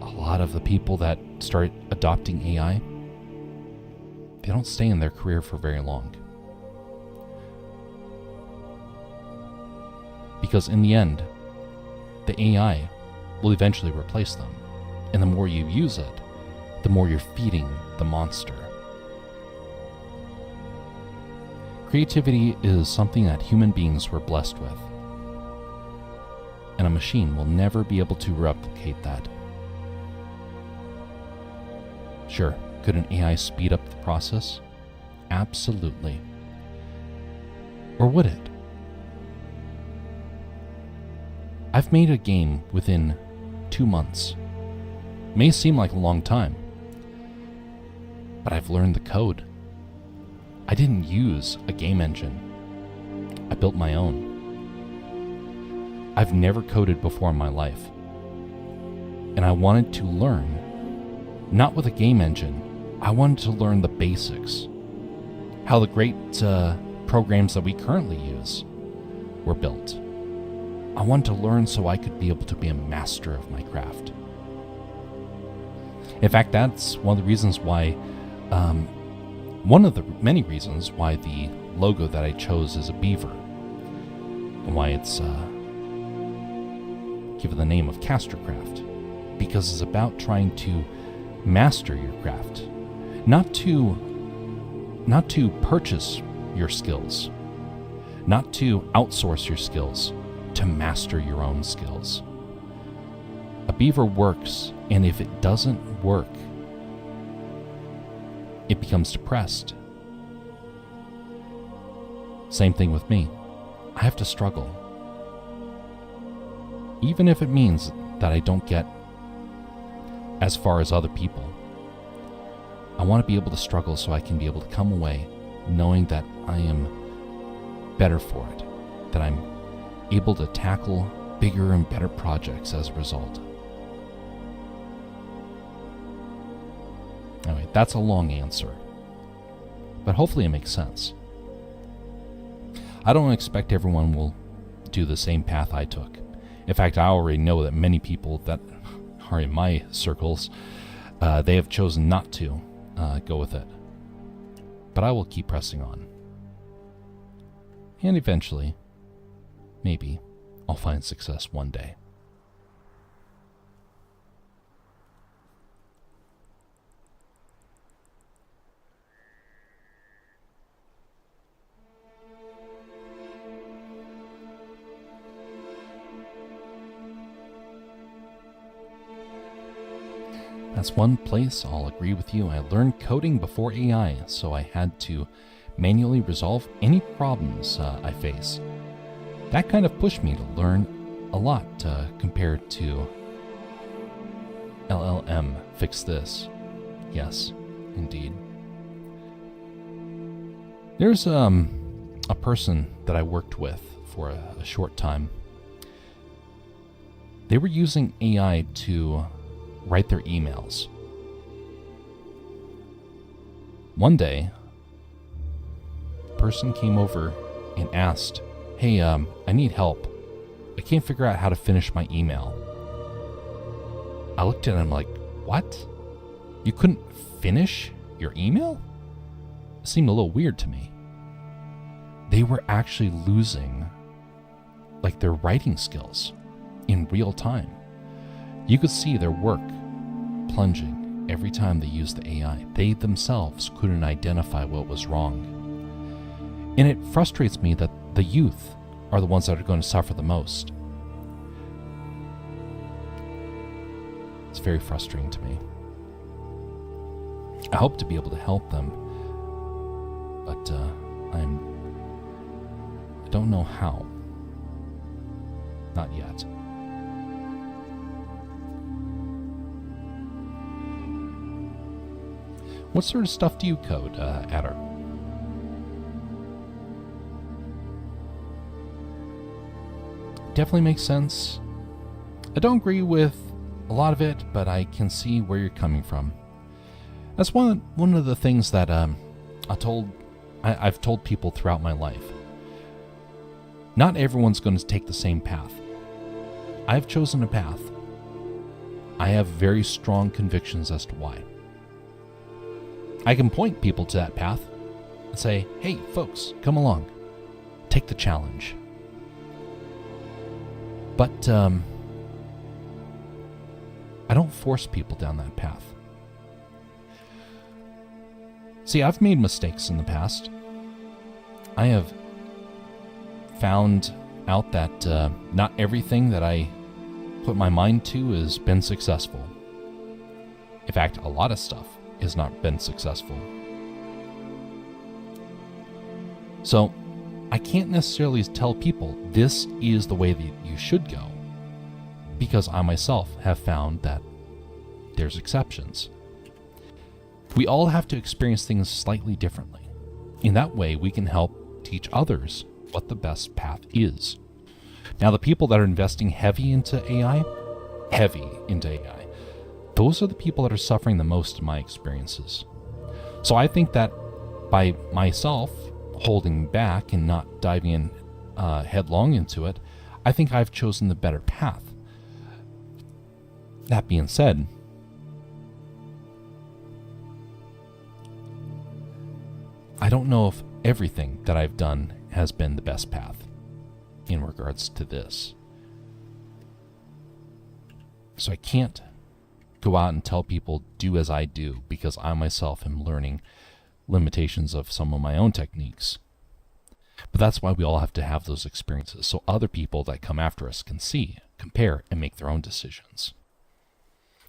A lot of the people that start adopting AI, they don't stay in their career for very long. Because in the end, the AI will eventually replace them. And the more you use it, the more you're feeding the monster. Creativity is something that human beings were blessed with, and a machine will never be able to replicate that. Sure, could an AI speed up the process? Absolutely. Or would it? I've made a game within 2 months. May seem like a long time, but I've learned the code. I didn't use a game engine. I built my own. I've never coded before in my life, and I wanted to learn, not with a game engine. I wanted to learn the basics, how the great programs that we currently use were built. I wanted to learn so I could be able to be a master of my craft. In fact, that's one of the reasons why, one of the many reasons why the logo that I chose is a beaver, and why it's given the name of Castercraft, because it's about trying to master your craft, not to purchase your skills, not to outsource your skills, to master your own skills. A beaver works, and if it doesn't work, it becomes depressed. Same thing with me. I have to struggle. Even if it means that I don't get as far as other people. I want to be able to struggle so I can be able to come away knowing that I am better for it, that I'm able to tackle bigger and better projects as a result. Anyway, that's a long answer, but hopefully it makes sense. I don't expect everyone will do the same path I took. In fact, I already know that many people that are in my circles, they have chosen not to go with it. But I will keep pressing on. And eventually, maybe, I'll find success one day. That's one place I'll agree with you. I learned coding before AI, so I had to manually resolve any problems I face. That kind of pushed me to learn a lot compared to LLM, fix this. Yes, indeed. There's a person that I worked with for a short time. They were using AI to write their emails. One day, a person came over and asked, "Hey, I need help. I can't figure out how to finish my email." I looked at him like, "What? You couldn't finish your email?" It seemed a little weird to me. They were actually losing, like, their writing skills in real time. You could see their work plunging every time they used the AI. They themselves couldn't identify what was wrong. And it frustrates me that the youth are the ones that are going to suffer the most. It's very frustrating to me. I hope to be able to help them, but I don't know how. Not yet. What sort of stuff do you code, Adder? Definitely makes sense. I don't agree with a lot of it, but I can see where you're coming from. That's one of the things that I've told people throughout my life. Not everyone's going to take the same path. I've chosen a path. I have very strong convictions as to why. I can point people to that path and say, "Hey, folks, come along. Take the challenge." But I don't force people down that path. See, I've made mistakes in the past. I have found out that not everything that I put my mind to has been successful. In fact, a lot of stuff has not been successful. So, I can't necessarily tell people this is the way that you should go, because I myself have found that there's exceptions. We all have to experience things slightly differently. In that way, we can help teach others what the best path is. Now, the people that are investing heavy into AI, those are the people that are suffering the most in my experiences. So I think that by myself holding back and not diving in headlong into it, I think I've chosen the better path. That being said, I don't know if everything that I've done has been the best path in regards to this. So I can't go out and tell people do as I do, because I myself am learning limitations of some of my own techniques. But that's why we all have to have those experiences, so other people that come after us can see, compare, and make their own decisions.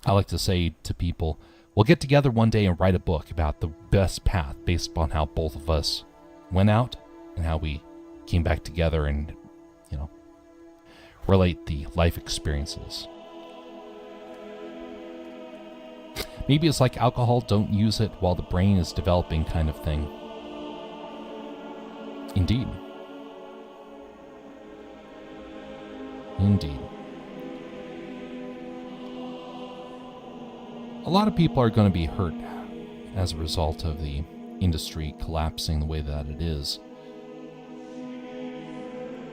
I like to say to people, we'll get together one day and write a book about the best path based upon how both of us went out and how we came back together and, relate the life experiences. Maybe it's like alcohol, don't use it while the brain is developing kind of thing. Indeed. Indeed. A lot of people are going to be hurt as a result of the industry collapsing the way that it is.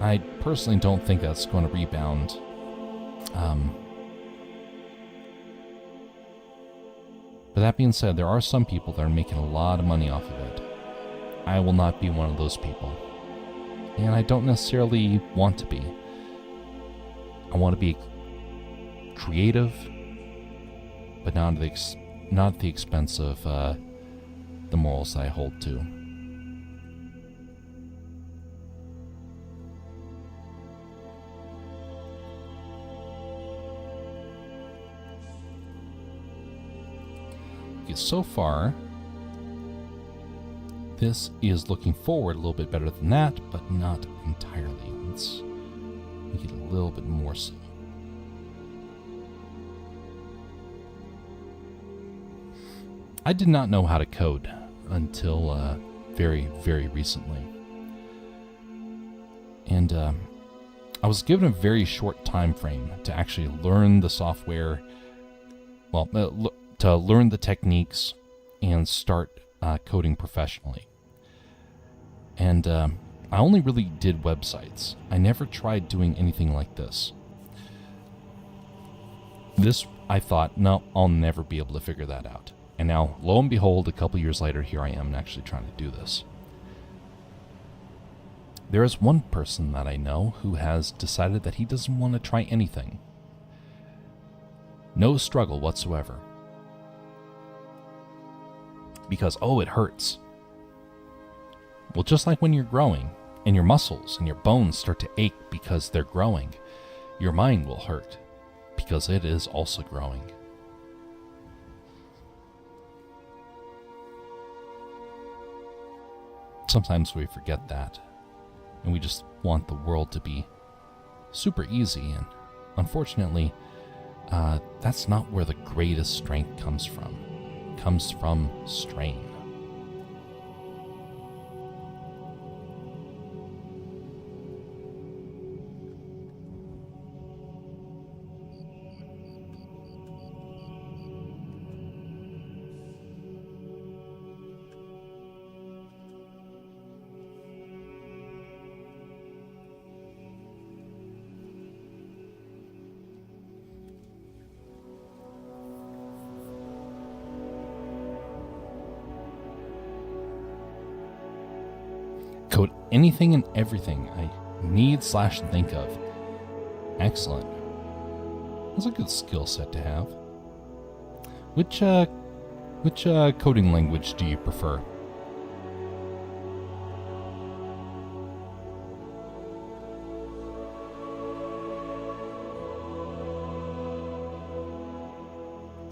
I personally don't think that's going to rebound. But that being said, there are some people that are making a lot of money off of it. I will not be one of those people. And I don't necessarily want to be. I want to be creative, but not at the expense of the morals that I hold to. Okay, so far, this is looking forward a little bit better than that, but not entirely. Let's make it a little bit more so. I did not know how to code until very, very recently. And I was given a very short time frame to actually learn the software, to learn the techniques and start coding professionally. And I only really did websites. I never tried doing anything like this. This, I thought, no, I'll never be able to figure that out. And now, lo and behold, a couple years later, here I am actually trying to do this. There is one person that I know who has decided that he doesn't want to try anything. No struggle whatsoever. Because, it hurts. Well, just like when you're growing, and your muscles and your bones start to ache because they're growing, your mind will hurt, because it is also growing. Sometimes we forget that, and we just want the world to be super easy, and unfortunately, that's not where the greatest strength comes from. It comes from strain. Code anything and everything I need/think of. Excellent. That's a good skill set to have. Which coding language do you prefer?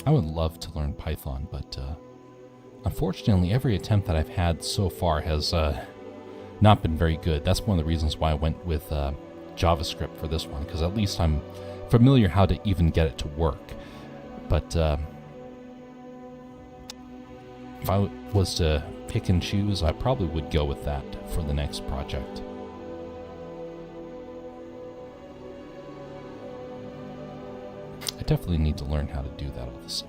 I would love to learn Python, but unfortunately, every attempt that I've had so far has not been very good. That's one of the reasons why I went with JavaScript for this one, because at least I'm familiar how to even get it to work. But if I was to pick and choose, I probably would go with that for the next project. I definitely need to learn how to do that all the same.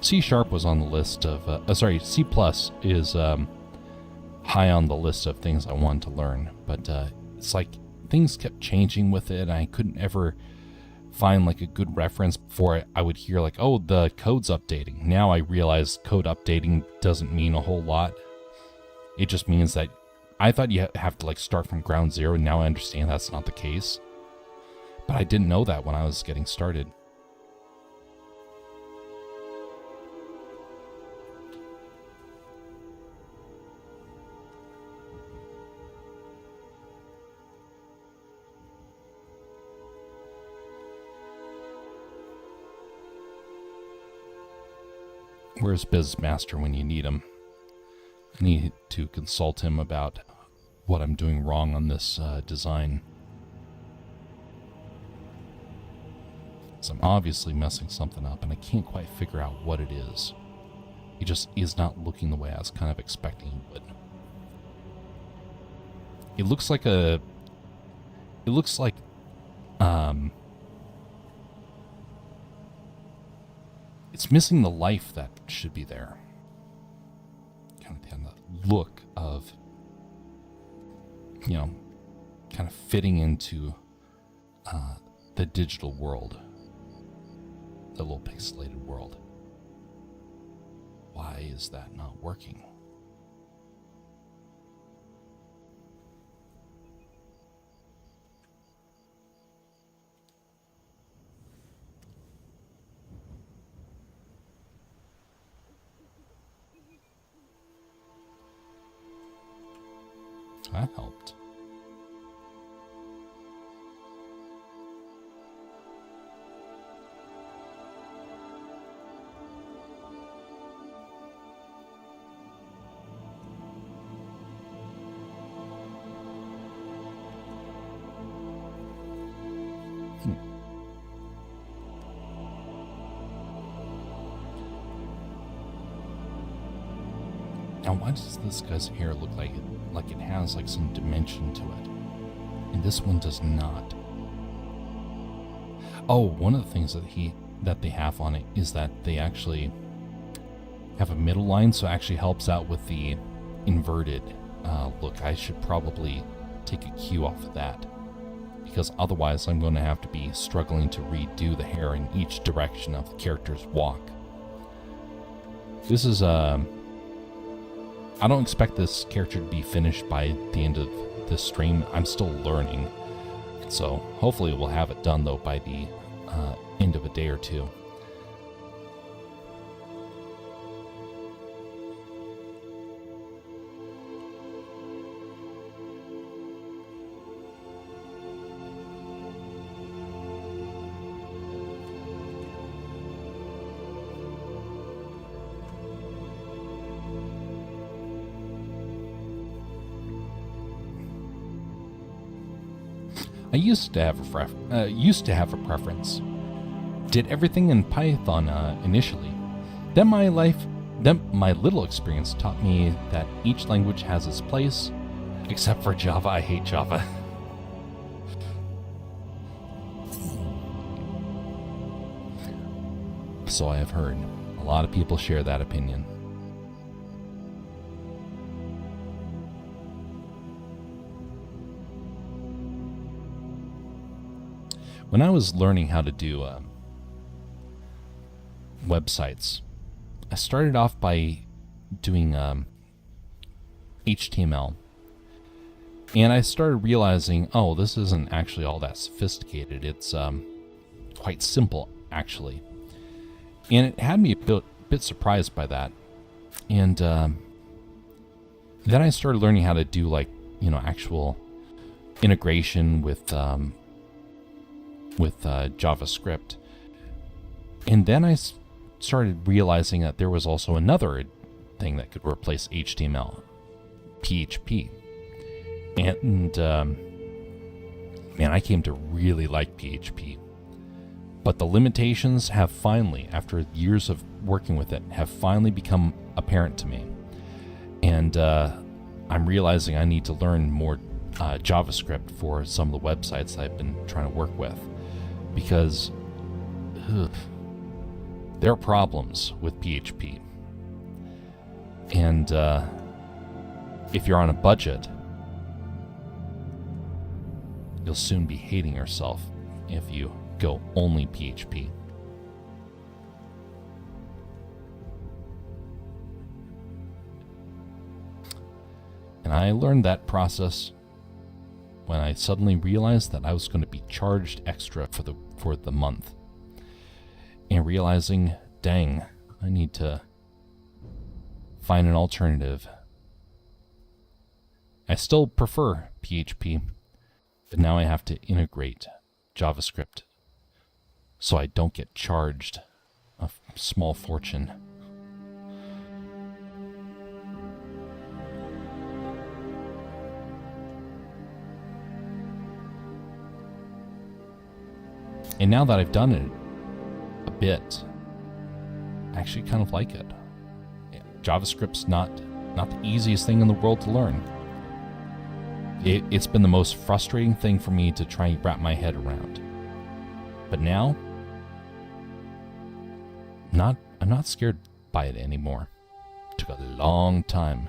C# was on the list of, C+ is high on the list of things I wanted to learn, but it's like things kept changing with it, and I couldn't ever find like a good reference before I would hear like, oh, the code's updating. Now I realize code updating doesn't mean a whole lot. It just means that I thought you have to like start from ground zero, and now I understand that's not the case. But I didn't know that when I was getting started. Where's BizMaster when you need him? I need to consult him about what I'm doing wrong on this design. So I'm obviously messing something up, and I can't quite figure out what it is. It just is not looking the way I was kind of expecting it would. It looks like it's missing the life that should be there. Kind of the look of, kind of fitting into the digital world, the little pixelated world. Why is that not working? That helped. Now, why does this guy's hair look like it has like some dimension to it, and this one does not? Oh, one of the things that they have on it is that they actually have a middle line, so it actually helps out with the inverted look. I should probably take a cue off of that, because otherwise I'm going to have to be struggling to redo the hair in each direction of the character's walk. This is I don't expect this character to be finished by the end of this stream. I'm still learning, so hopefully we'll have it done though by the end of a day or two. I used to have a preference. Did everything in Python initially. Then my little experience taught me that each language has its place, except for Java. I hate Java. So I have heard. A lot of people share that opinion. When I was learning how to do websites, I started off by doing HTML. And I started realizing, oh, this isn't actually all that sophisticated. It's quite simple, actually. And it had me a bit surprised by that. And then I started learning how to do, like, actual integration with JavaScript. And then I started realizing that there was also another thing that could replace HTML, PHP. And man, I came to really like PHP. But the limitations have finally, after years of working with it, have finally become apparent to me. And I'm realizing I need to learn more JavaScript for some of the websites I've been trying to work with. Because there are problems with PHP. And if you're on a budget, you'll soon be hating yourself if you go only PHP. And I learned that process when I suddenly realized that I was going to be charged extra for the month. And realizing, dang, I need to find an alternative. I still prefer PHP, but now I have to integrate JavaScript so I don't get charged a small fortune. And now that I've done it a bit, I actually kind of like it. JavaScript's not the easiest thing in the world to learn. It's been the most frustrating thing for me to try and wrap my head around. But now, I'm not scared by it anymore. It took a long time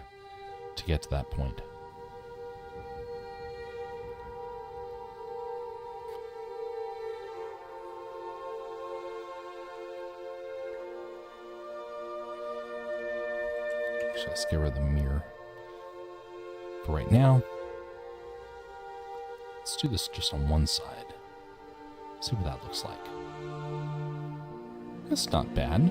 to get to that point. Actually, let's get rid of the mirror. For right now, let's do this just on one side. See what that looks like. That's not bad.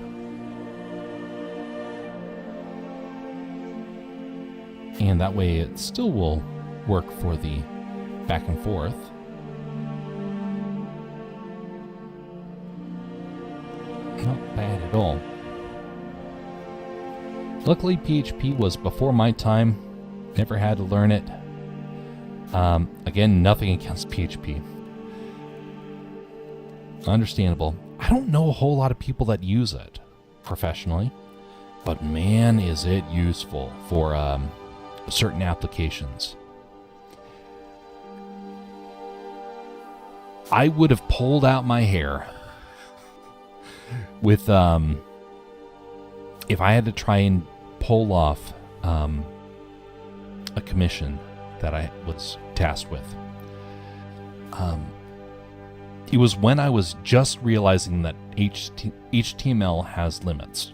And that way it still will work for the back and forth. Not bad at all. Luckily, PHP was before my time. Never had to learn it. Again, nothing against PHP. Understandable. I don't know a whole lot of people that use it professionally, but man, is it useful for certain applications. I would have pulled out my hair with if I had to try and pull off a commission that I was tasked with. It was when I was just realizing that HTML has limits.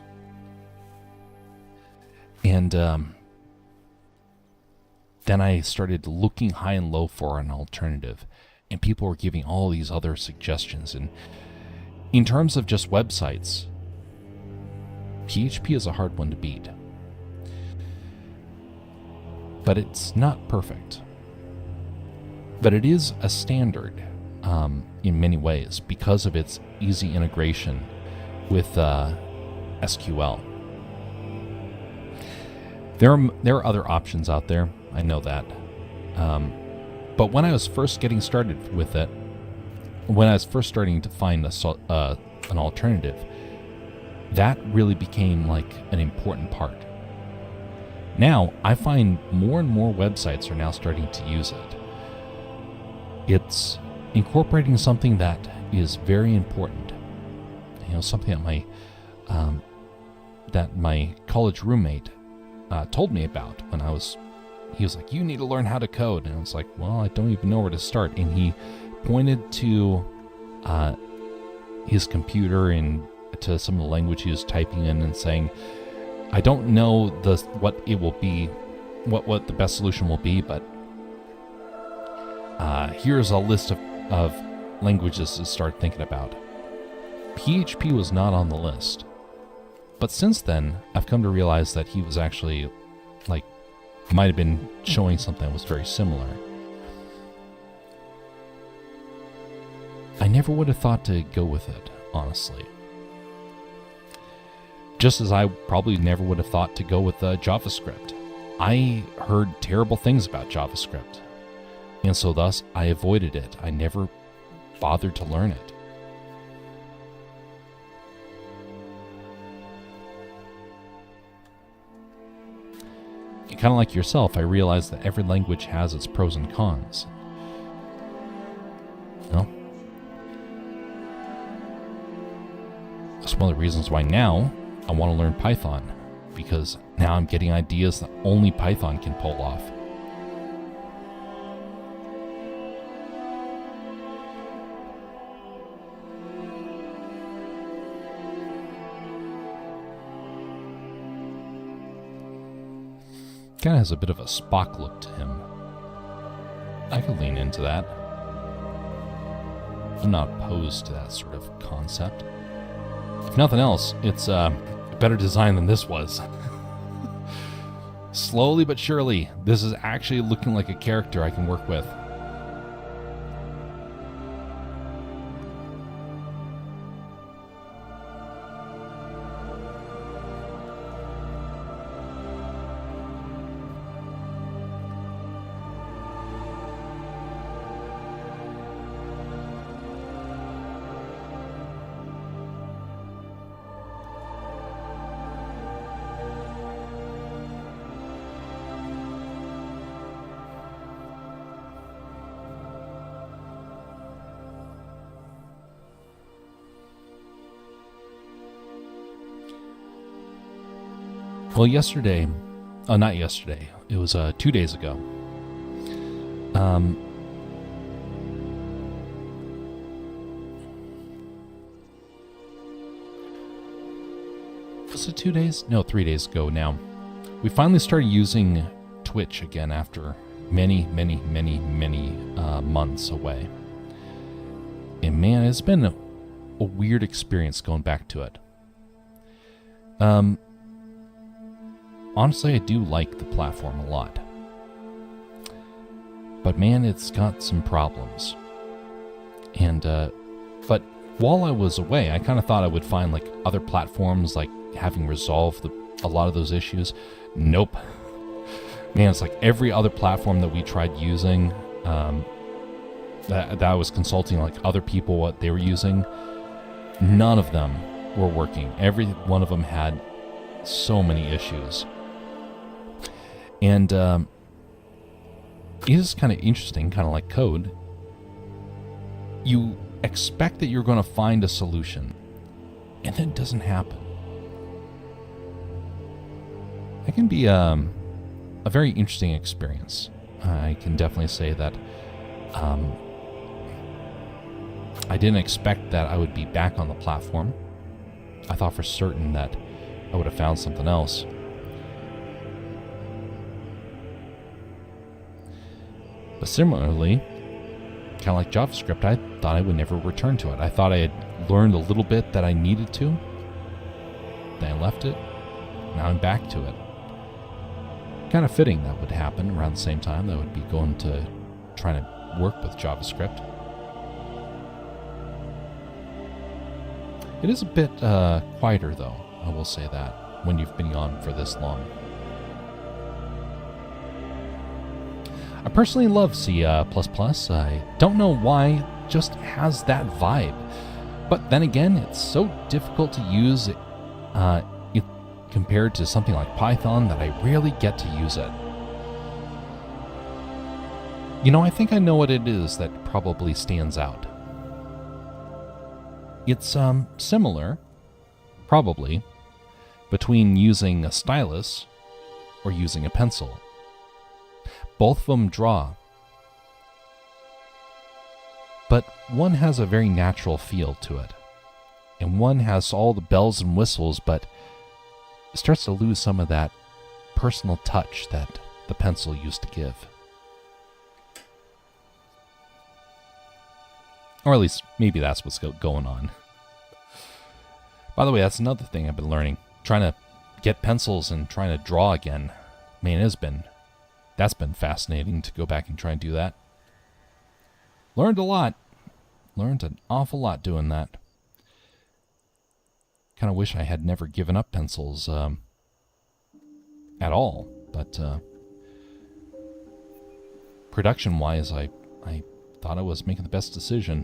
And then I started looking high and low for an alternative. And people were giving all these other suggestions. And in terms of just websites, PHP is a hard one to beat. But it's not perfect. But it is a standard in many ways because of its easy integration with SQL. There are other options out there, I know that. But when I was first getting started with it, when I was first starting to find an alternative, that really became like an important part. Now, I find more and more websites are now starting to use it. It's incorporating something that is very important. You know, something that my college roommate told me about when he was like, you need to learn how to code. And I was like, well, I don't even know where to start. And he pointed to his computer and to some of the language he was typing in and saying, I don't know what it will be, what the best solution will be, but here's a list of languages to start thinking about. PHP was not on the list. But since then, I've come to realize that he was actually, might have been showing something that was very similar. I never would have thought to go with it, honestly. Just as I probably never would have thought to go with JavaScript. I heard terrible things about JavaScript, and so thus I avoided it. I never bothered to learn it. And kind of like yourself, I realized that every language has its pros and cons. You know? That's one of the reasons why now I want to learn Python, because now I'm getting ideas that only Python can pull off. Kind of has a bit of a Spock look to him. I could lean into that. I'm not opposed to that sort of concept. If nothing else, it's a better design than this was. Slowly but surely, this is actually looking like a character I can work with. Well, yesterday, not yesterday, it was 2 days ago. Was it 2 days? No, 3 days ago now. We finally started using Twitch again after many months away. And man, it's been a weird experience going back to it. Honestly, I do like the platform a lot. But man, it's got some problems. And, but while I was away, I kind of thought I would find like other platforms like having resolved a lot of those issues. Nope. Man, it's like every other platform that we tried using, that I was consulting like other people what they were using, none of them were working. Every one of them had so many issues. And it is kind of interesting, kind of like code. You expect that you're going to find a solution, and then it doesn't happen. It can be a very interesting experience. I can definitely say that I didn't expect that I would be back on the platform. I thought for certain that I would have found something else. But similarly, kind of like JavaScript, I thought I would never return to it. I thought I had learned a little bit that I needed to. Then I left it. Now I'm back to it. Kind of fitting that would happen around the same time that I would be going to trying to work with JavaScript. It is a bit quieter, though, I will say that, when you've been on for this long. I personally love C++. I don't know why, it just has that vibe. But then again, it's so difficult to use compared to something like Python that I rarely get to use it. You know, I think I know what it is that probably stands out. It's similar, probably, between using a stylus or using a pencil. Both of them draw, but one has a very natural feel to it, and one has all the bells and whistles, but it starts to lose some of that personal touch that the pencil used to give. Or at least, maybe that's what's going on. By the way, that's another thing I've been learning. Trying to get pencils and trying to draw again. Man, that's been fascinating to go back and try and do that. Learned a lot. Learned an awful lot doing that. kind of wish I had never given up pencils at all. But production-wise, I thought I was making the best decision.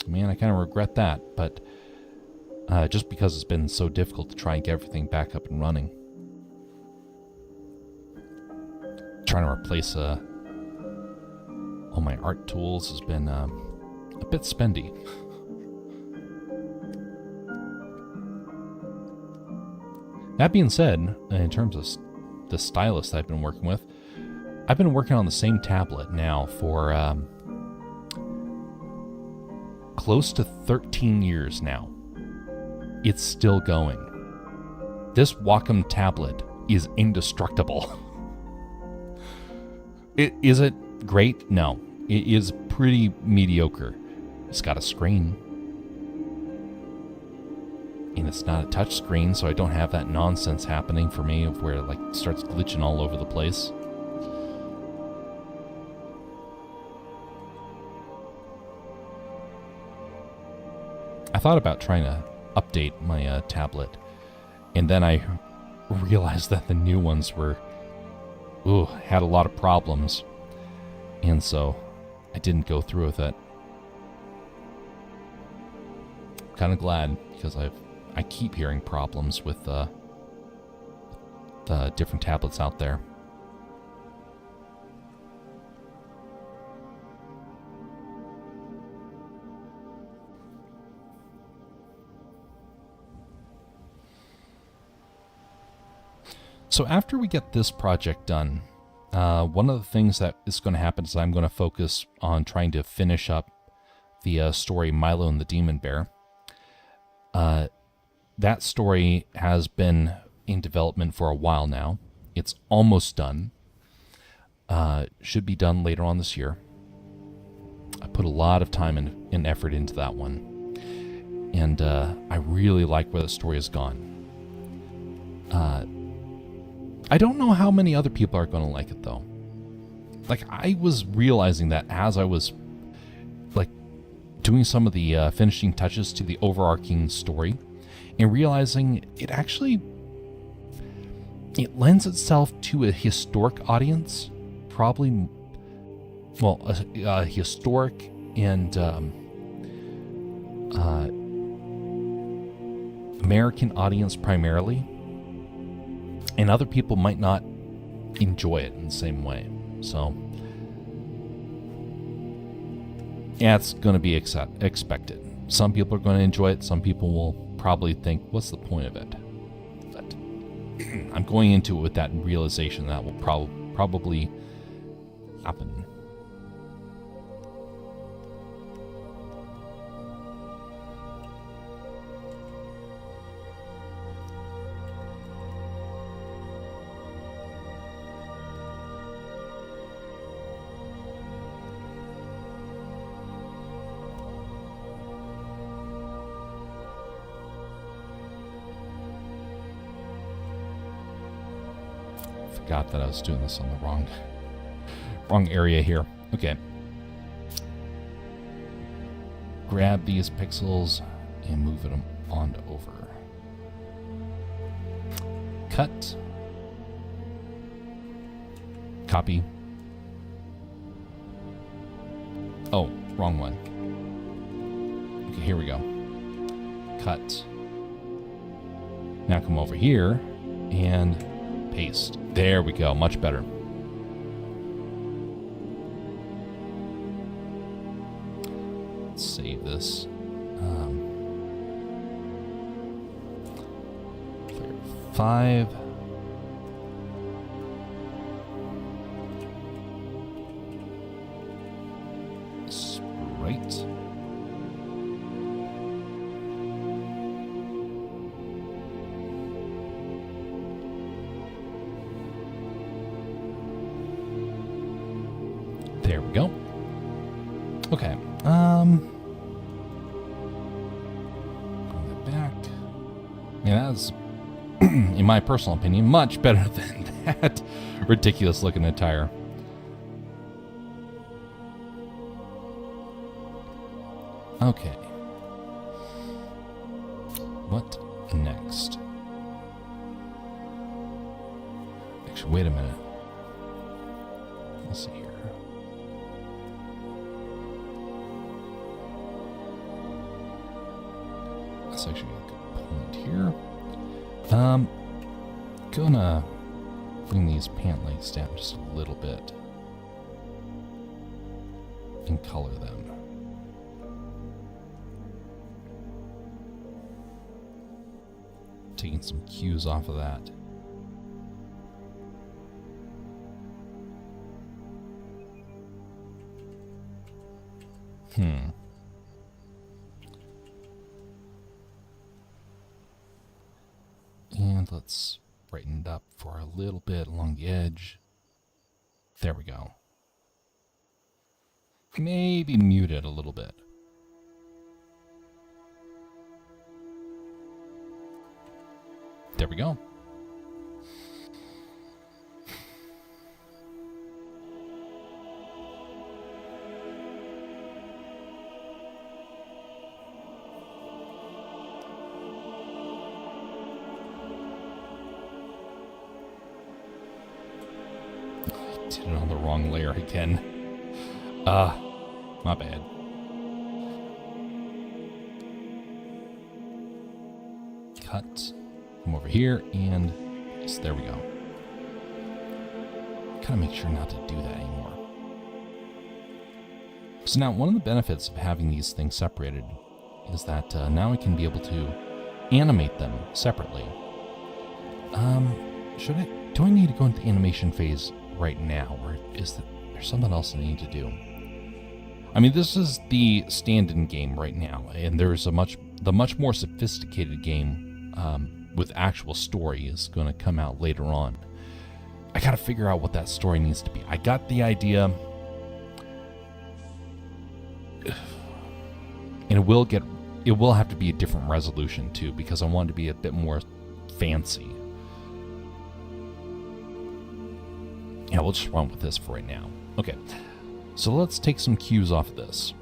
Man, I kind of regret that, but just because it's been so difficult to try and get everything back up and running. Trying to replace all my art tools has been a bit spendy. That being said, in terms of the stylus I've been working with, I've been working on the same tablet now for close to 13 years now. It's still going. This Wacom tablet is indestructible. Is it great? No. It is pretty mediocre. It's got a screen. And it's not a touch screen, so I don't have that nonsense happening for me of where it like starts glitching all over the place. I thought about trying to update my tablet, and then I realized that the new ones had a lot of problems, and so I didn't go through with it. I'm kind of glad, because I keep hearing problems with the different tablets out there. So after we get this project done, one of the things that is going to happen is I'm going to focus on trying to finish up the story Milo and the Demon Bear. That story has been in development for a while now. It's almost done. Should be done later on this year. I put a lot of time and effort into that one. And I really like where the story has gone. I don't know how many other people are going to like it, though. Like, I was realizing that as I was, like, doing some of the finishing touches to the overarching story, and realizing it lends itself to a historic audience, probably, well, a historic and American audience primarily. And other people might not enjoy it in the same way. So, yeah, it's going to be expected. Some people are going to enjoy it. Some people will probably think, what's the point of it? But I'm going into it with that realization that will probably happen. Forgot that I was doing this on the wrong area here. Okay. Grab these pixels and move them on over. Cut. Copy. Oh, wrong one. Okay, here we go. Cut. Now come over here and paste. There we go, much better. Let's save this. Clear 5. Sprite. There we go. Okay. Bring that back. Yeah, that's, in my personal opinion, much better than that ridiculous looking attire. Okay. What next. Actually, wait a minute. Let's see here. That's actually a good point here. Gonna bring these pant legs down just a little bit and color them. Taking some cues off of that. And let's brighten it up for a little bit along the edge. There we go. Maybe mute it a little bit. There we go. Did it on the wrong layer again. My bad. Cut. Come over here and paste. There we go. Gotta make sure not to do that anymore. So now one of the benefits of having these things separated is that now I can be able to animate them separately. Do I need to go into the animation phase right now, or is there something else I need to do? I mean, this is the stand-in game right now, and there's the much more sophisticated game with actual story is going to come out later on. I got to figure out what that story needs to be. I got the idea, and it will have to be a different resolution too, because I want it to be a bit more fancy. Yeah, we'll just run with this for right now. Okay, so let's take some cues off of this.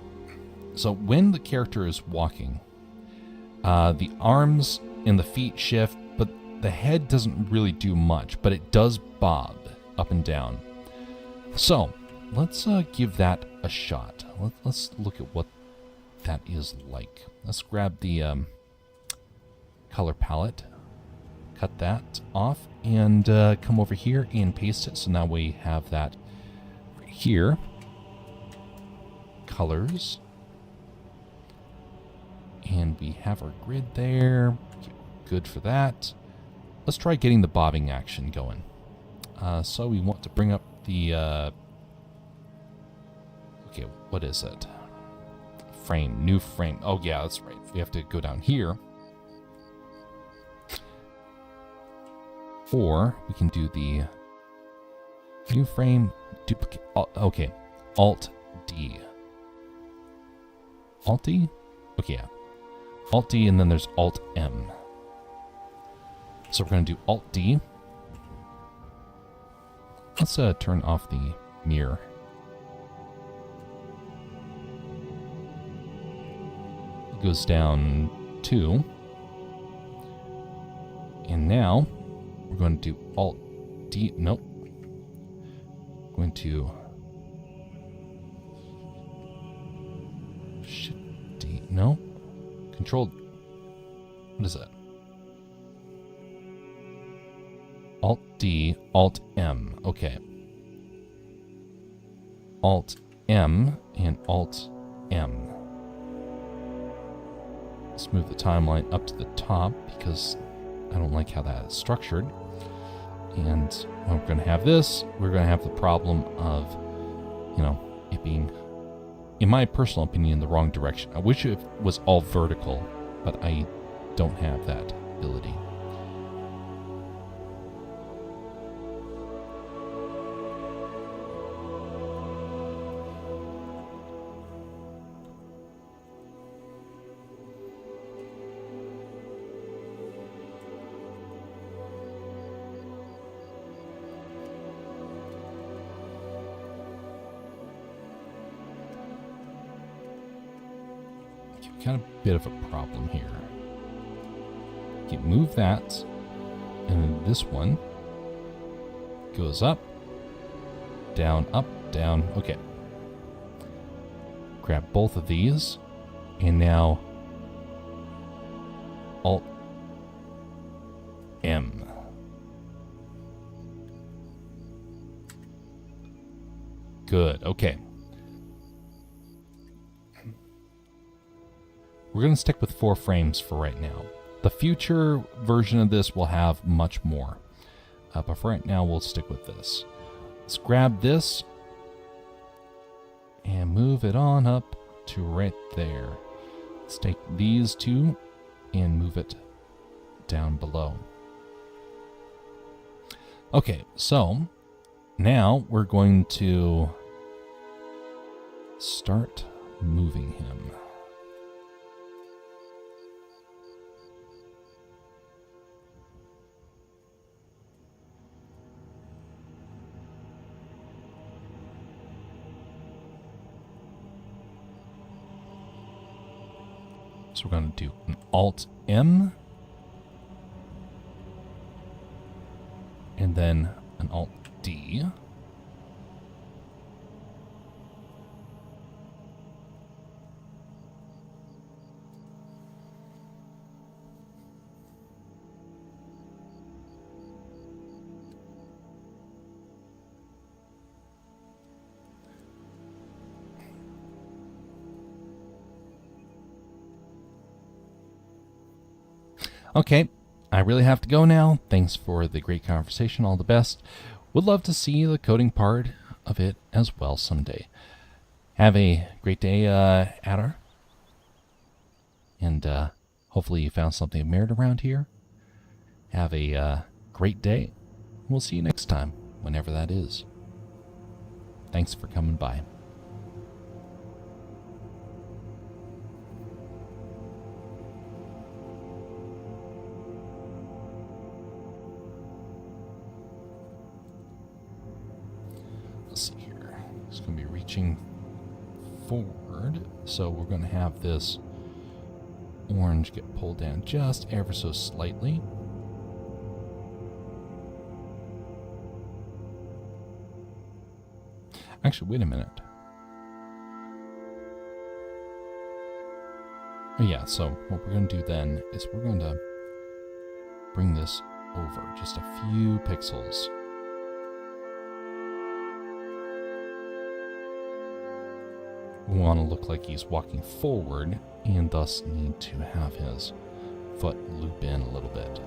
So when the character is walking, the arms and the feet shift, but the head doesn't really do much, but it does bob up and down. So let's give that a shot. Let's look at what that is like. Let's grab the color palette, cut that off, and come over here and paste it. So now we have that right here. Colors. And we have our grid there. Good for that. Let's try getting the bobbing action going. So we want to bring up the... okay, what is it? Frame, new frame. Oh yeah, that's right. We have to go down here. Or we can do the new frame, duplicate. Okay, Alt D. Alt D? Okay, yeah. Alt D, and then there's Alt M. So we're going to do Alt D. Let's turn off the mirror. It goes down 2. And now we're going to do Alt D. Nope. Going to Shift D. No. Control. What is that? Alt D, Alt M. Okay. Alt M and Alt M. Let's move the timeline up to the top because I don't like how that is structured. And when we're going to have this, we're going to have the problem of, you know, it being, in my personal opinion, the wrong direction. I wish it was all vertical, but I don't have that ability. Got a bit of a problem here. Okay, move that. And then this one goes up, down, up, down. Okay. Grab both of these. And now Alt M. Good. Okay. We're going to stick with 4 frames for right now. The future version of this will have much more. But for right now, we'll stick with this. Let's grab this and move it on up to right there. Let's take these two and move it down below. Okay, so now we're going to start moving him. So we're going to do an Alt-M, and then an Alt-D. Okay, I really have to go now. Thanks for the great conversation. All the best. Would love to see the coding part of it as well someday. Have a great day, Adar. And hopefully you found something of merit around here. Have a great day. We'll see you next time, whenever that is. Thanks for coming by. Let's see here. It's going to be reaching forward. So we're going to have this orange get pulled down just ever so slightly. Actually, wait a minute. Oh yeah, so what we're going to do then is we're going to bring this over just a few pixels. We want to look like he's walking forward and thus need to have his foot loop in a little bit.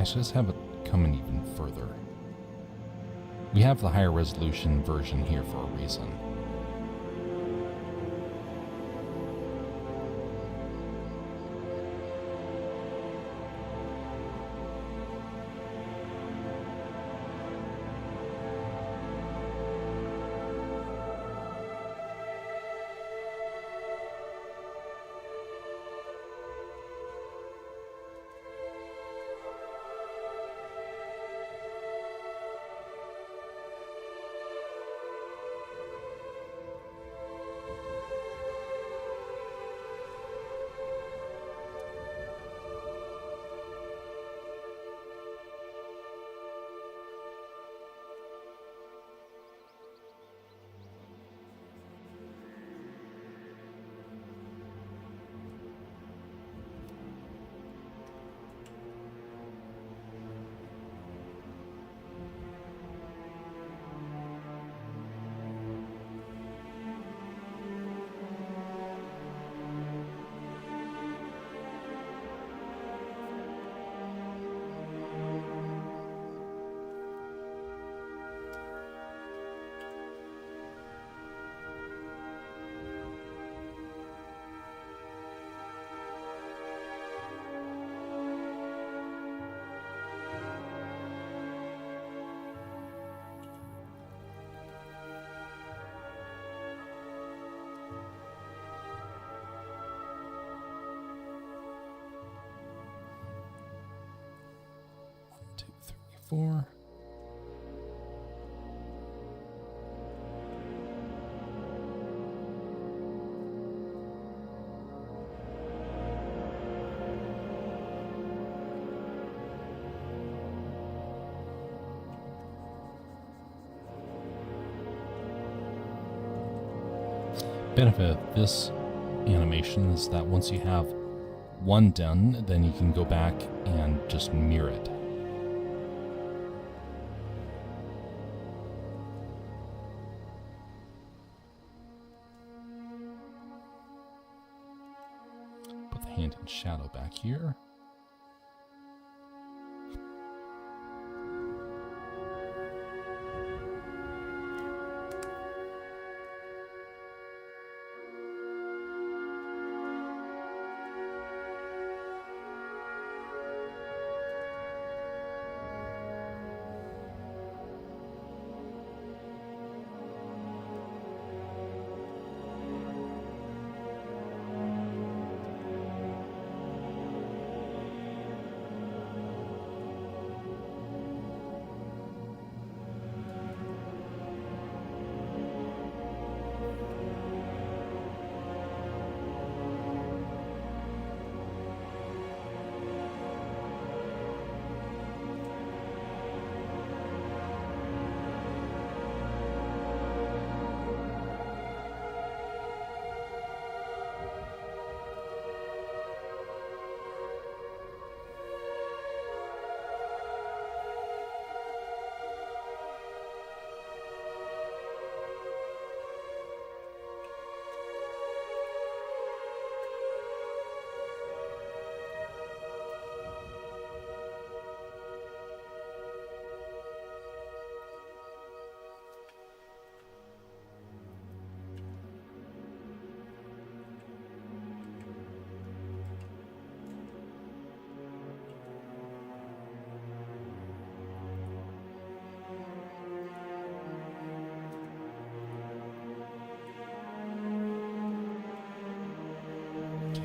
Actually, let's have it come in even further. We have the higher resolution version here for a reason. Four. benefit of this animation is that once you have one done, then you can go back and just mirror it. Put the hand in shadow back here.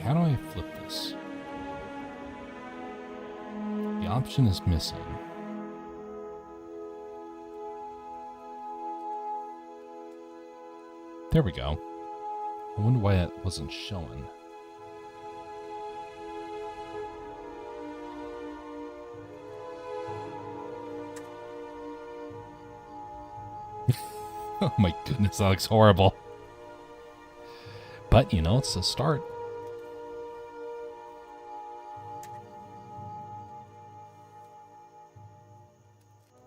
How do I flip this? The option is missing. There we go. I wonder why that wasn't showing. Oh my goodness, that looks horrible. But, you know, it's a start.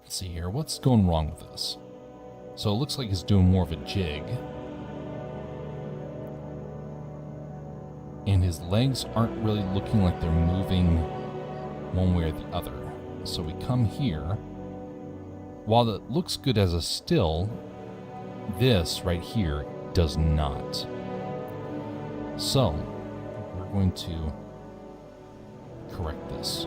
Let's see here, what's going wrong with this? So it looks like it's doing more of a jig. And his legs aren't really looking like they're moving one way or the other. So we come here. While it looks good as a still, this right here does not. So we're going to correct this.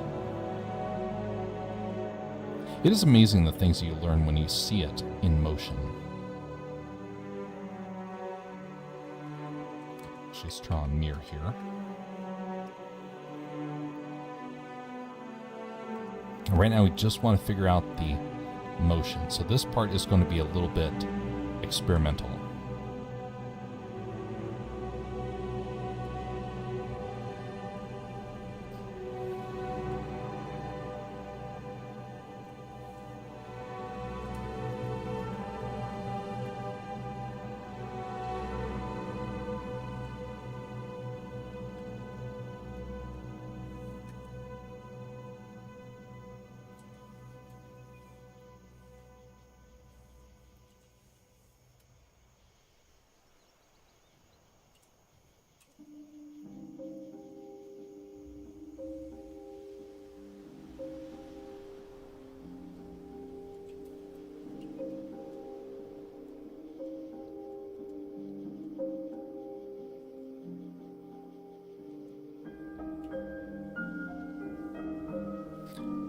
It is amazing the things you learn when you see it in motion. Let's draw a mirror here. Right now we just want to figure out the motion. So this part is going to be a little bit experimental.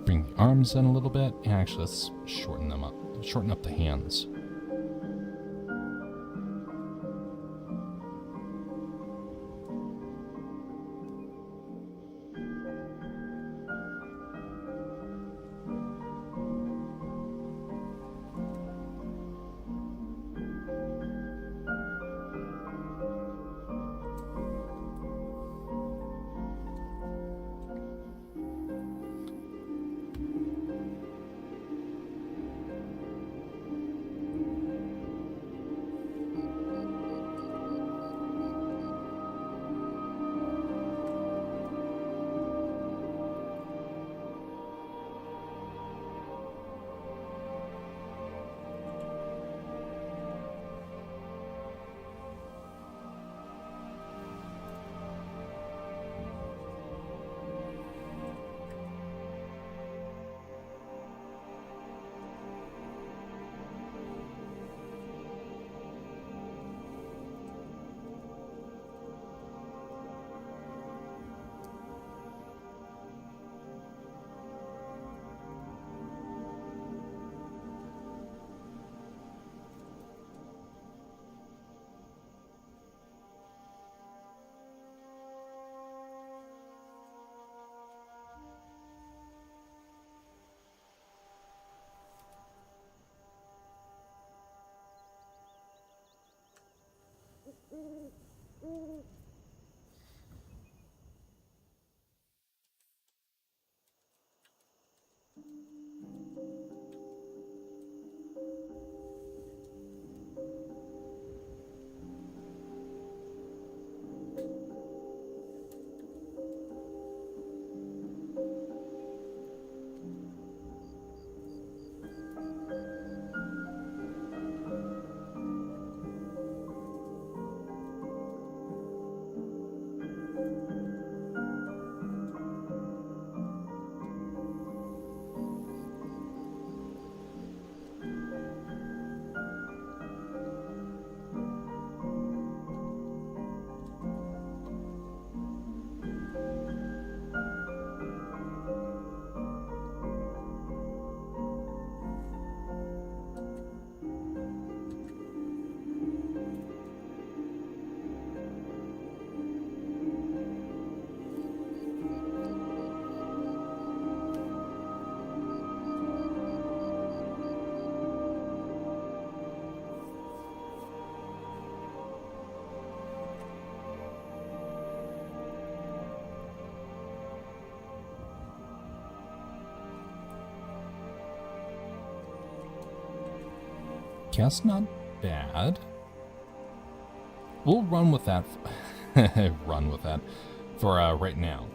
Bring the arms in a little bit. And actually, let's shorten them up. Shorten up the hands. That's not bad. We'll run with that. Run with that for right now.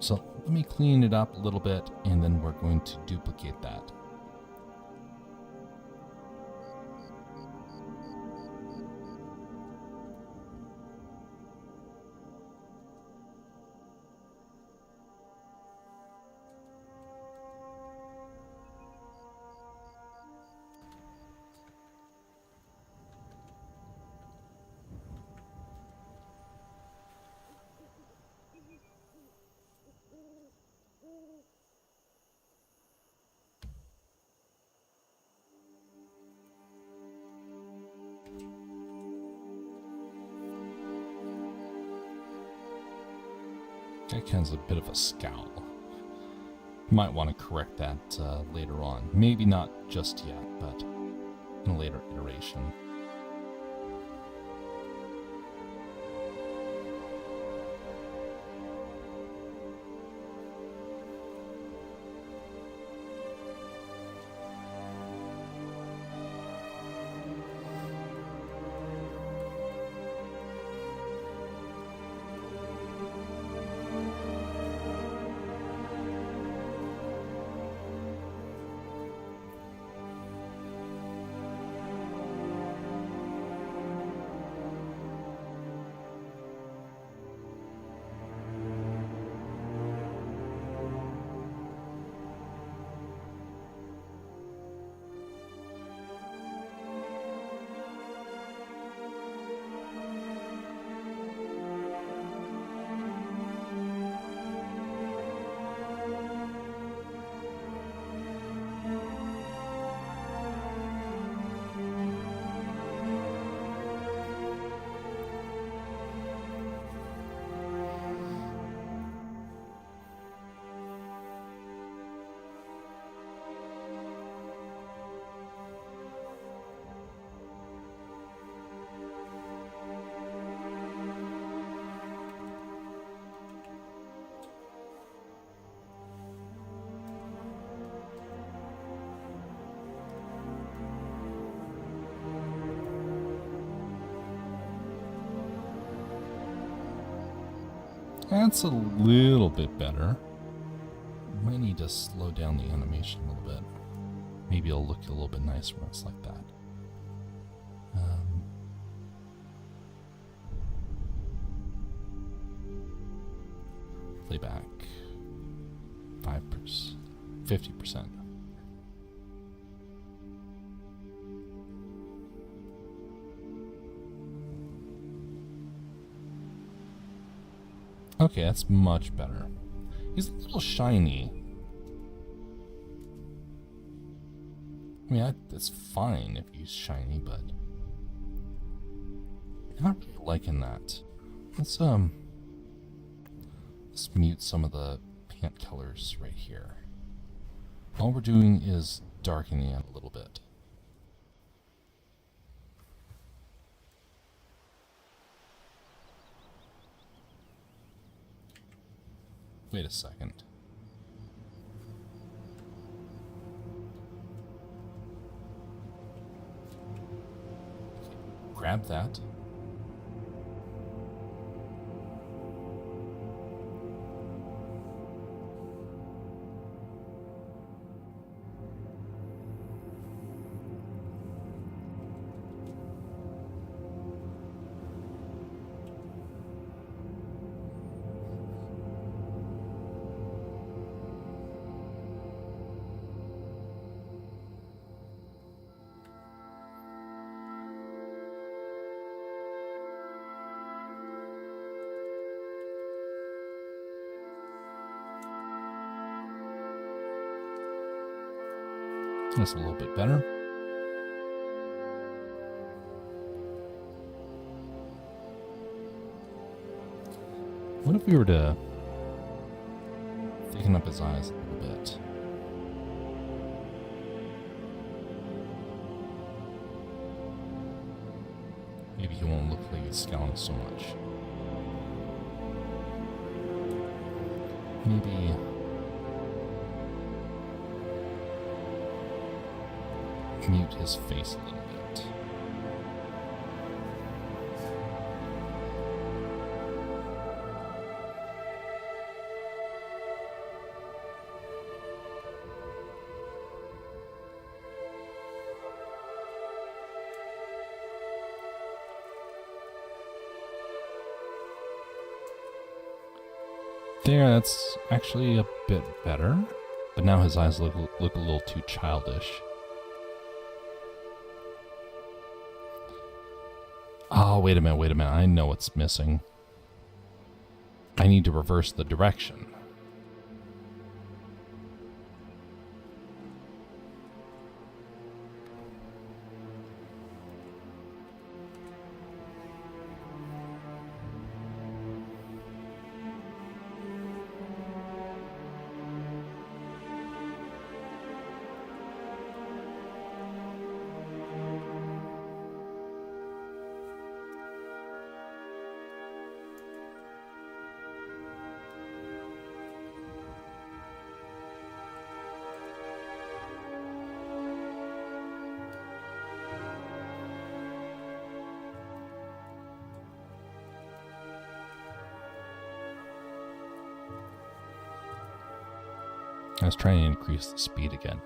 So let me clean it up a little bit, and then we're going to duplicate that. That has a bit of a scowl. Might want to correct that later on. Maybe not just yet, but in a later iteration. That's a little bit better. Might need to slow down the animation a little bit. Maybe it'll look a little bit nicer when it's like that. Playback 5%, 50%. Okay, that's much better. He's a little shiny. I mean, it's fine if he's shiny, but not really liking that. Let's mute some of the pant colors right here. All we're doing is darkening it a little bit. wait a second. Grab that. That's a little bit better. What if we were to thicken up his eyes a little bit? Maybe he won't look like he's scowling so much. Maybe mute his face a little bit. There, that's actually a bit better, but now his eyes look a little too childish. Oh, wait a minute. I know what's missing. I need to reverse the direction. I was trying to increase the speed again.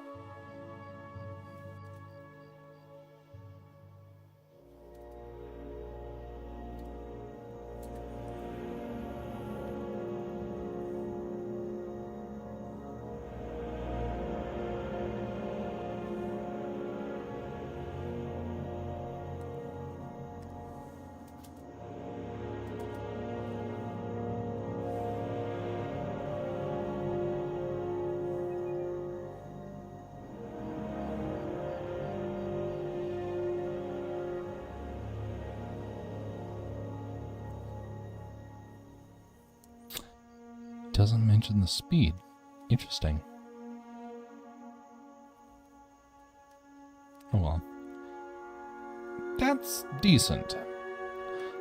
Doesn't mention the speed. Interesting. Oh well. That's decent.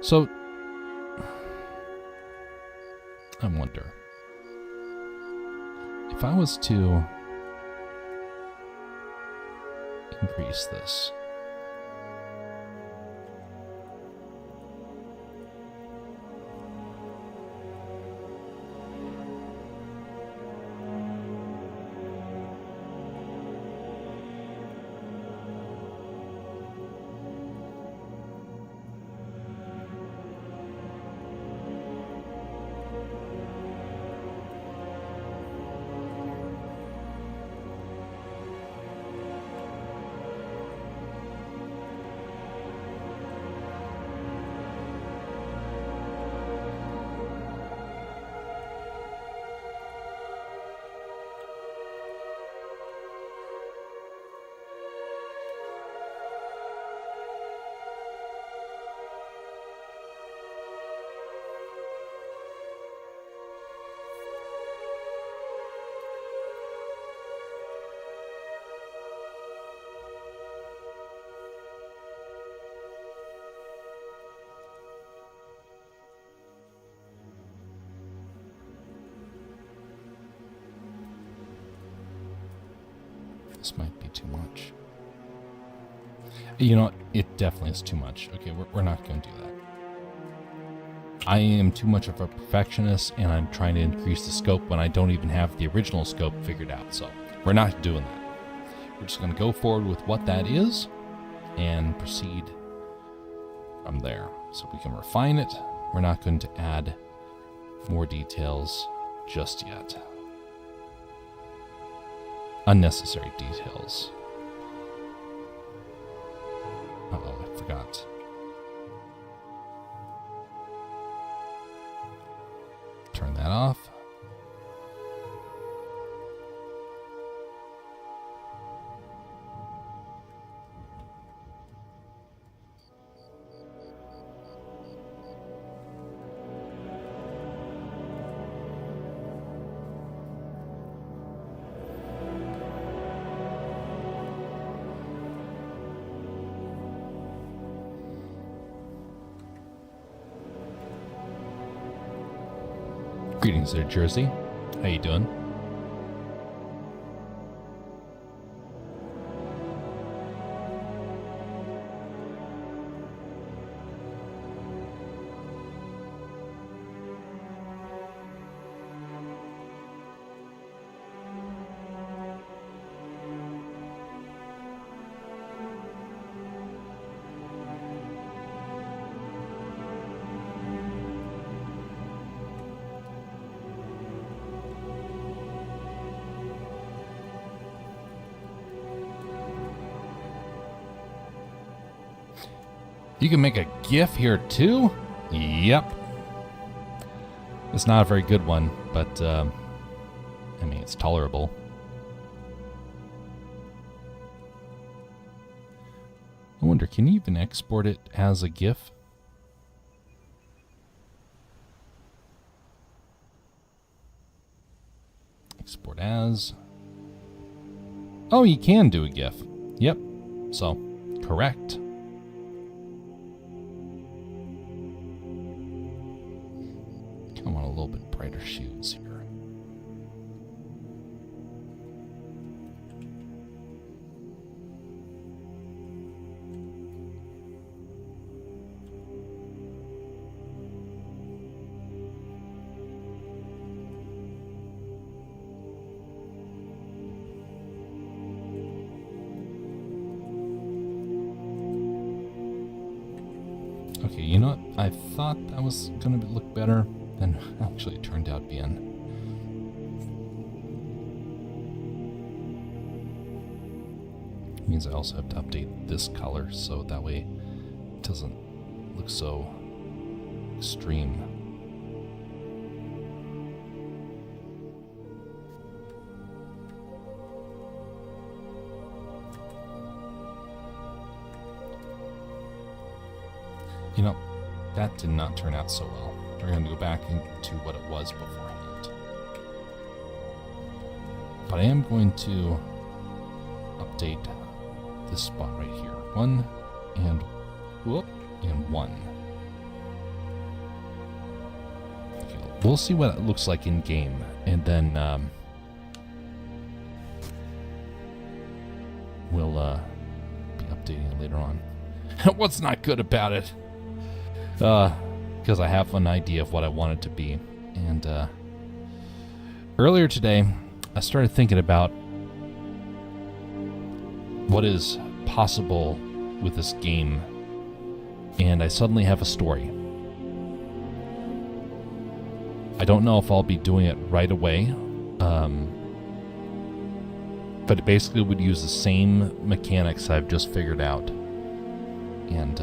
So, I wonder if I was to increase this. This might be too much. You know, it definitely is too much. Okay, we're not going to do that. I am too much of a perfectionist, and I'm trying to increase the scope when I don't even have the original scope figured out. So we're not doing that. We're just going to go forward with what that is and proceed from there. So we can refine it. We're not going to add more details just yet. Unnecessary details. Uh-oh, I forgot. Turn that off. Greetings there, Jersey. How you doing? You can make a GIF here too? Yep. It's not a very good one, but I mean, it's tolerable. I wonder, can you even export it as a GIF? Export as. Oh, you can do a GIF. Yep. So, correct. I want a little bit brighter shoes here. Okay, you know what? I thought that was going to look better. Then actually it turned out being. Means I also have to update this color so that way it doesn't look so extreme. You know, that did not turn out so well. We're going to go back into what it was beforehand. But I am going to update this spot right here. 1 and whoop and 1. Okay, we'll see what it looks like in game, and then we'll be updating it later on. What's not good about it? Because I have an idea of what I want it to be. And earlier today, I started thinking about what is possible with this game, and I suddenly have a story. I don't know if I'll be doing it right away, but it basically would use the same mechanics I've just figured out, and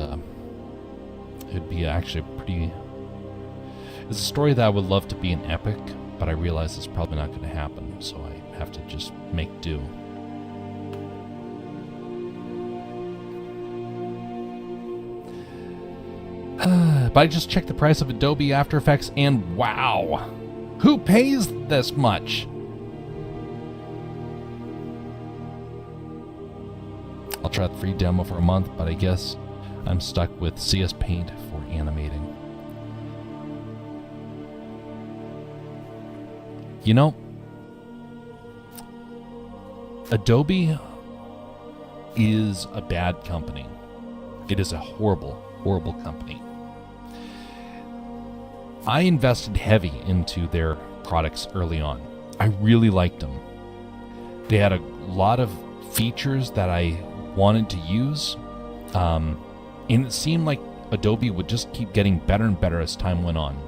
it'd be actually pretty... It's a story that I would love to be an epic, but I realize it's probably not going to happen, so I have to just make do. But I just checked the price of Adobe After Effects, and wow! Who pays this much? I'll try the free demo for a month, but I guess I'm stuck with CS Paint for animating. You know, Adobe is a bad company. It is a horrible, horrible company. I invested heavy into their products early on. I really liked them. They had a lot of features that I wanted to use, and it seemed like Adobe would just keep getting better and better as time went on.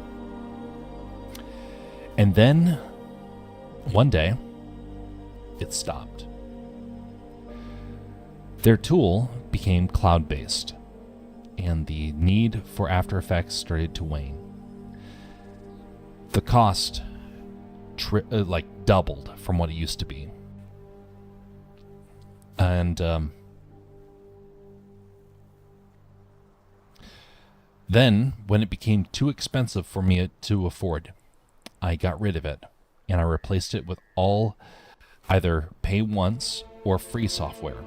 And then, one day, it stopped. Their tool became cloud-based, and the need for After Effects started to wane. The cost doubled from what it used to be. And then, when it became too expensive for me to afford, I got rid of it, and I replaced it with all either pay once or free software.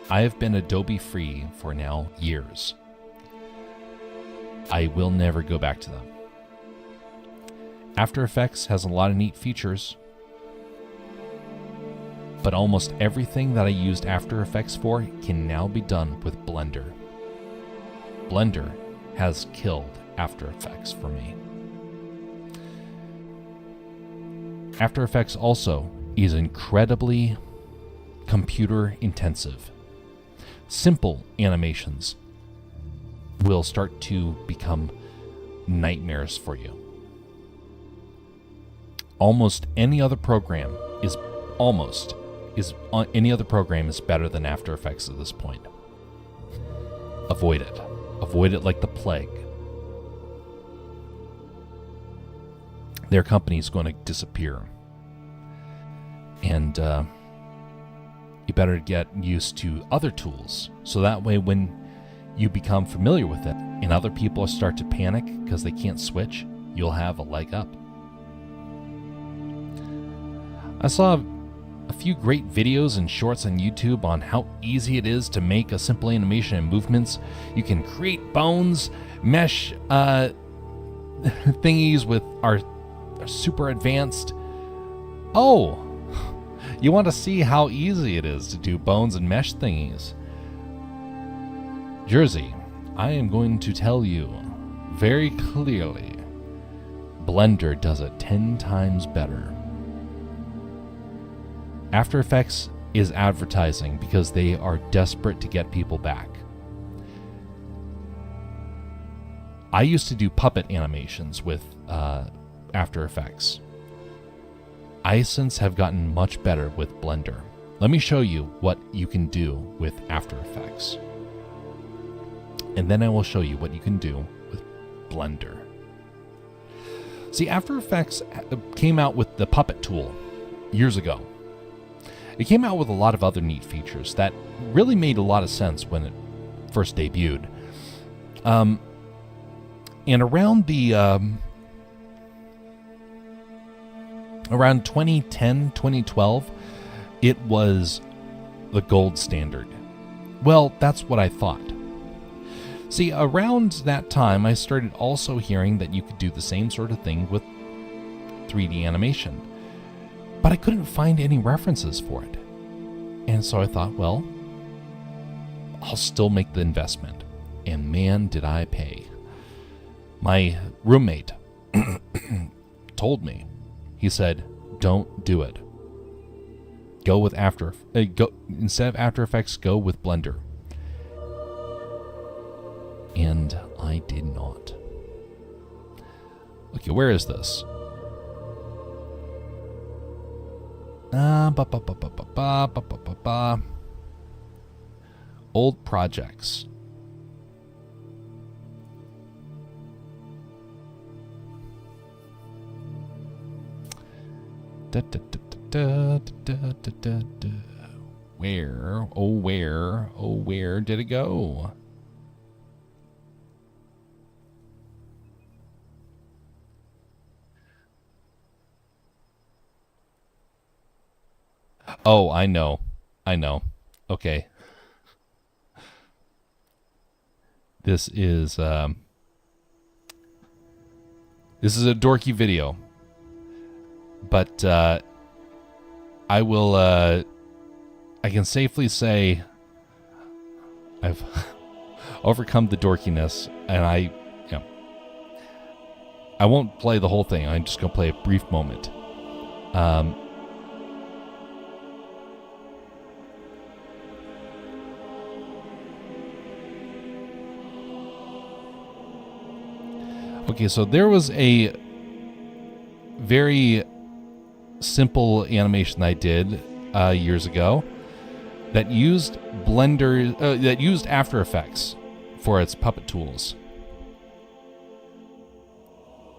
I have been Adobe free for now years. I will never go back to them. After Effects has a lot of neat features, but almost everything that I used After Effects for can now be done with Blender. Blender has killed After Effects for me. After Effects also is incredibly computer intensive. Simple animations will start to become nightmares for you. Any other program is better than After Effects at this point. Avoid it. Avoid it like the plague. Their company is going to disappear. And you better get used to other tools. So that way when you become familiar with it and other people start to panic because they can't switch, you'll have a leg up. I saw a few great videos and shorts on YouTube on how easy it is to make a simple animation and movements. You can create bones, mesh thingies with our super advanced. Oh, you want to see how easy it is to do bones and mesh thingies? Jersey, I am going to tell you very clearly, Blender does it 10 times better. After Effects is advertising because they are desperate to get people back. I used to do puppet animations with After Effects. I since have gotten much better with Blender. Let me show you what you can do with After Effects. And then I will show you what you can do with Blender. See, After Effects came out with the puppet tool years ago. It came out with a lot of other neat features that really made a lot of sense when it first debuted. And around the around 2010, 2012, it was the gold standard. Well, that's what I thought. See, around that time, I started also hearing that you could do the same sort of thing with 3D animation. But I couldn't find any references for it. And so I thought, well, I'll still make the investment. And man, did I pay. My roommate told me, he said, don't do it. Go with instead of After Effects, go with Blender. And I did not. Okay, where is this? Old projects. Where did it go? Oh, I know. Okay. This is a dorky video. But I will, I can safely say I've overcome the dorkiness, and I won't play the whole thing. I'm just going to play a brief moment. Okay, so there was a very simple animation I did years ago that used that used After Effects for its puppet tools.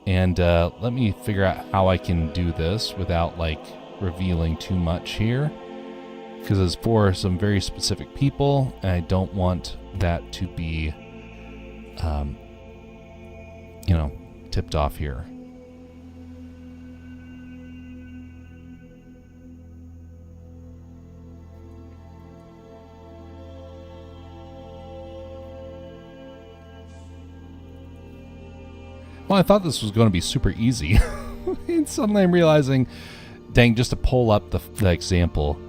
And let me figure out how I can do this without like revealing too much here, because it's for some very specific people, and I don't want that to be tipped off here. Well, I thought this was going to be super easy. And suddenly I'm realizing, dang, just to pull up the example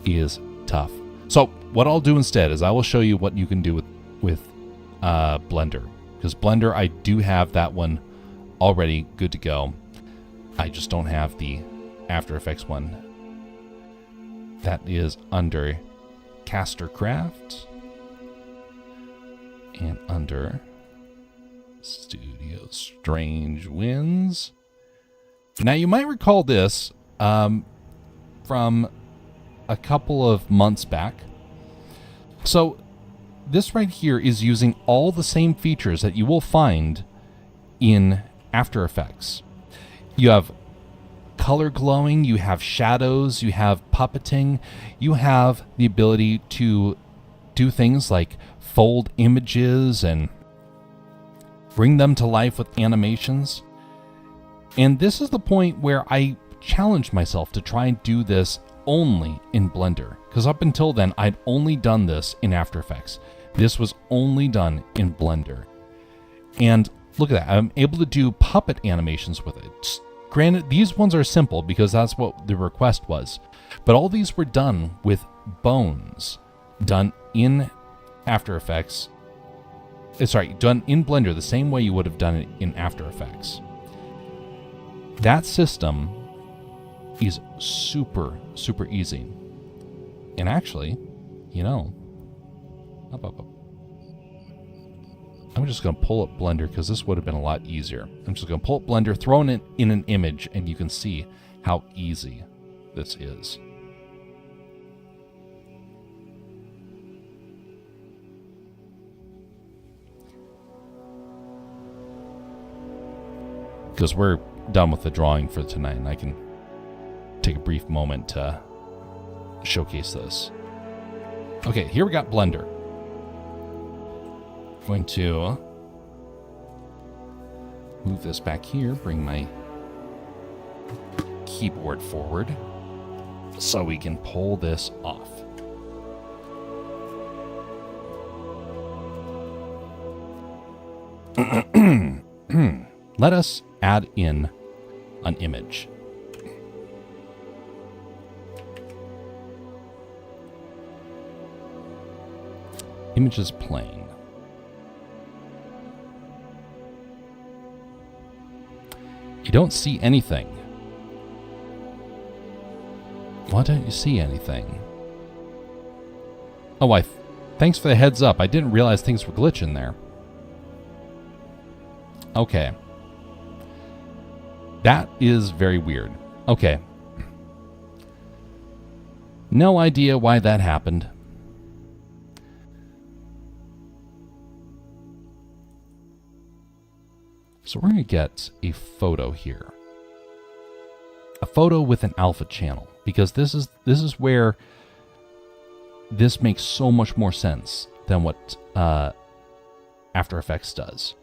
is tough. So what I'll do instead is I will show you what you can do with Blender. Because Blender, I do have that one already good to go. I just don't have the After Effects one. That is under Castercraft and under Studio Strange Winds. Now you might recall this from a couple of months back. So this right here is using all the same features that you will find in After Effects. You have color glowing, you have shadows, you have puppeting, you have the ability to do things like fold images and bring them to life with animations. And this is the point where I challenged myself to try and do this only in Blender, because up until then I'd only done this in After Effects. This was only done in Blender. And look at that, I'm able to do puppet animations with it. Granted, these ones are simple because that's what the request was, but all these were done with bones, done in After Effects. Done in Blender the same way you would have done it in After Effects. That system is super, super easy. And actually, I'm just going to pull up Blender because this would have been a lot easier. I'm just going to pull up Blender, throw it in an image, and you can see how easy this is. Because we're done with the drawing for tonight, and I can take a brief moment to showcase this. Okay, here we got Blender. I'm going to move this back here, bring my keyboard forward so we can pull this off. Let us add in an image. Image is plain. You don't see anything. Why don't you see anything? Oh, thanks for the heads up. I didn't realize things were glitching there. Okay. That is very weird. Okay. No idea why that happened. So we're going to get a photo here. A photo with an alpha channel, because this is where this makes so much more sense than what After Effects does.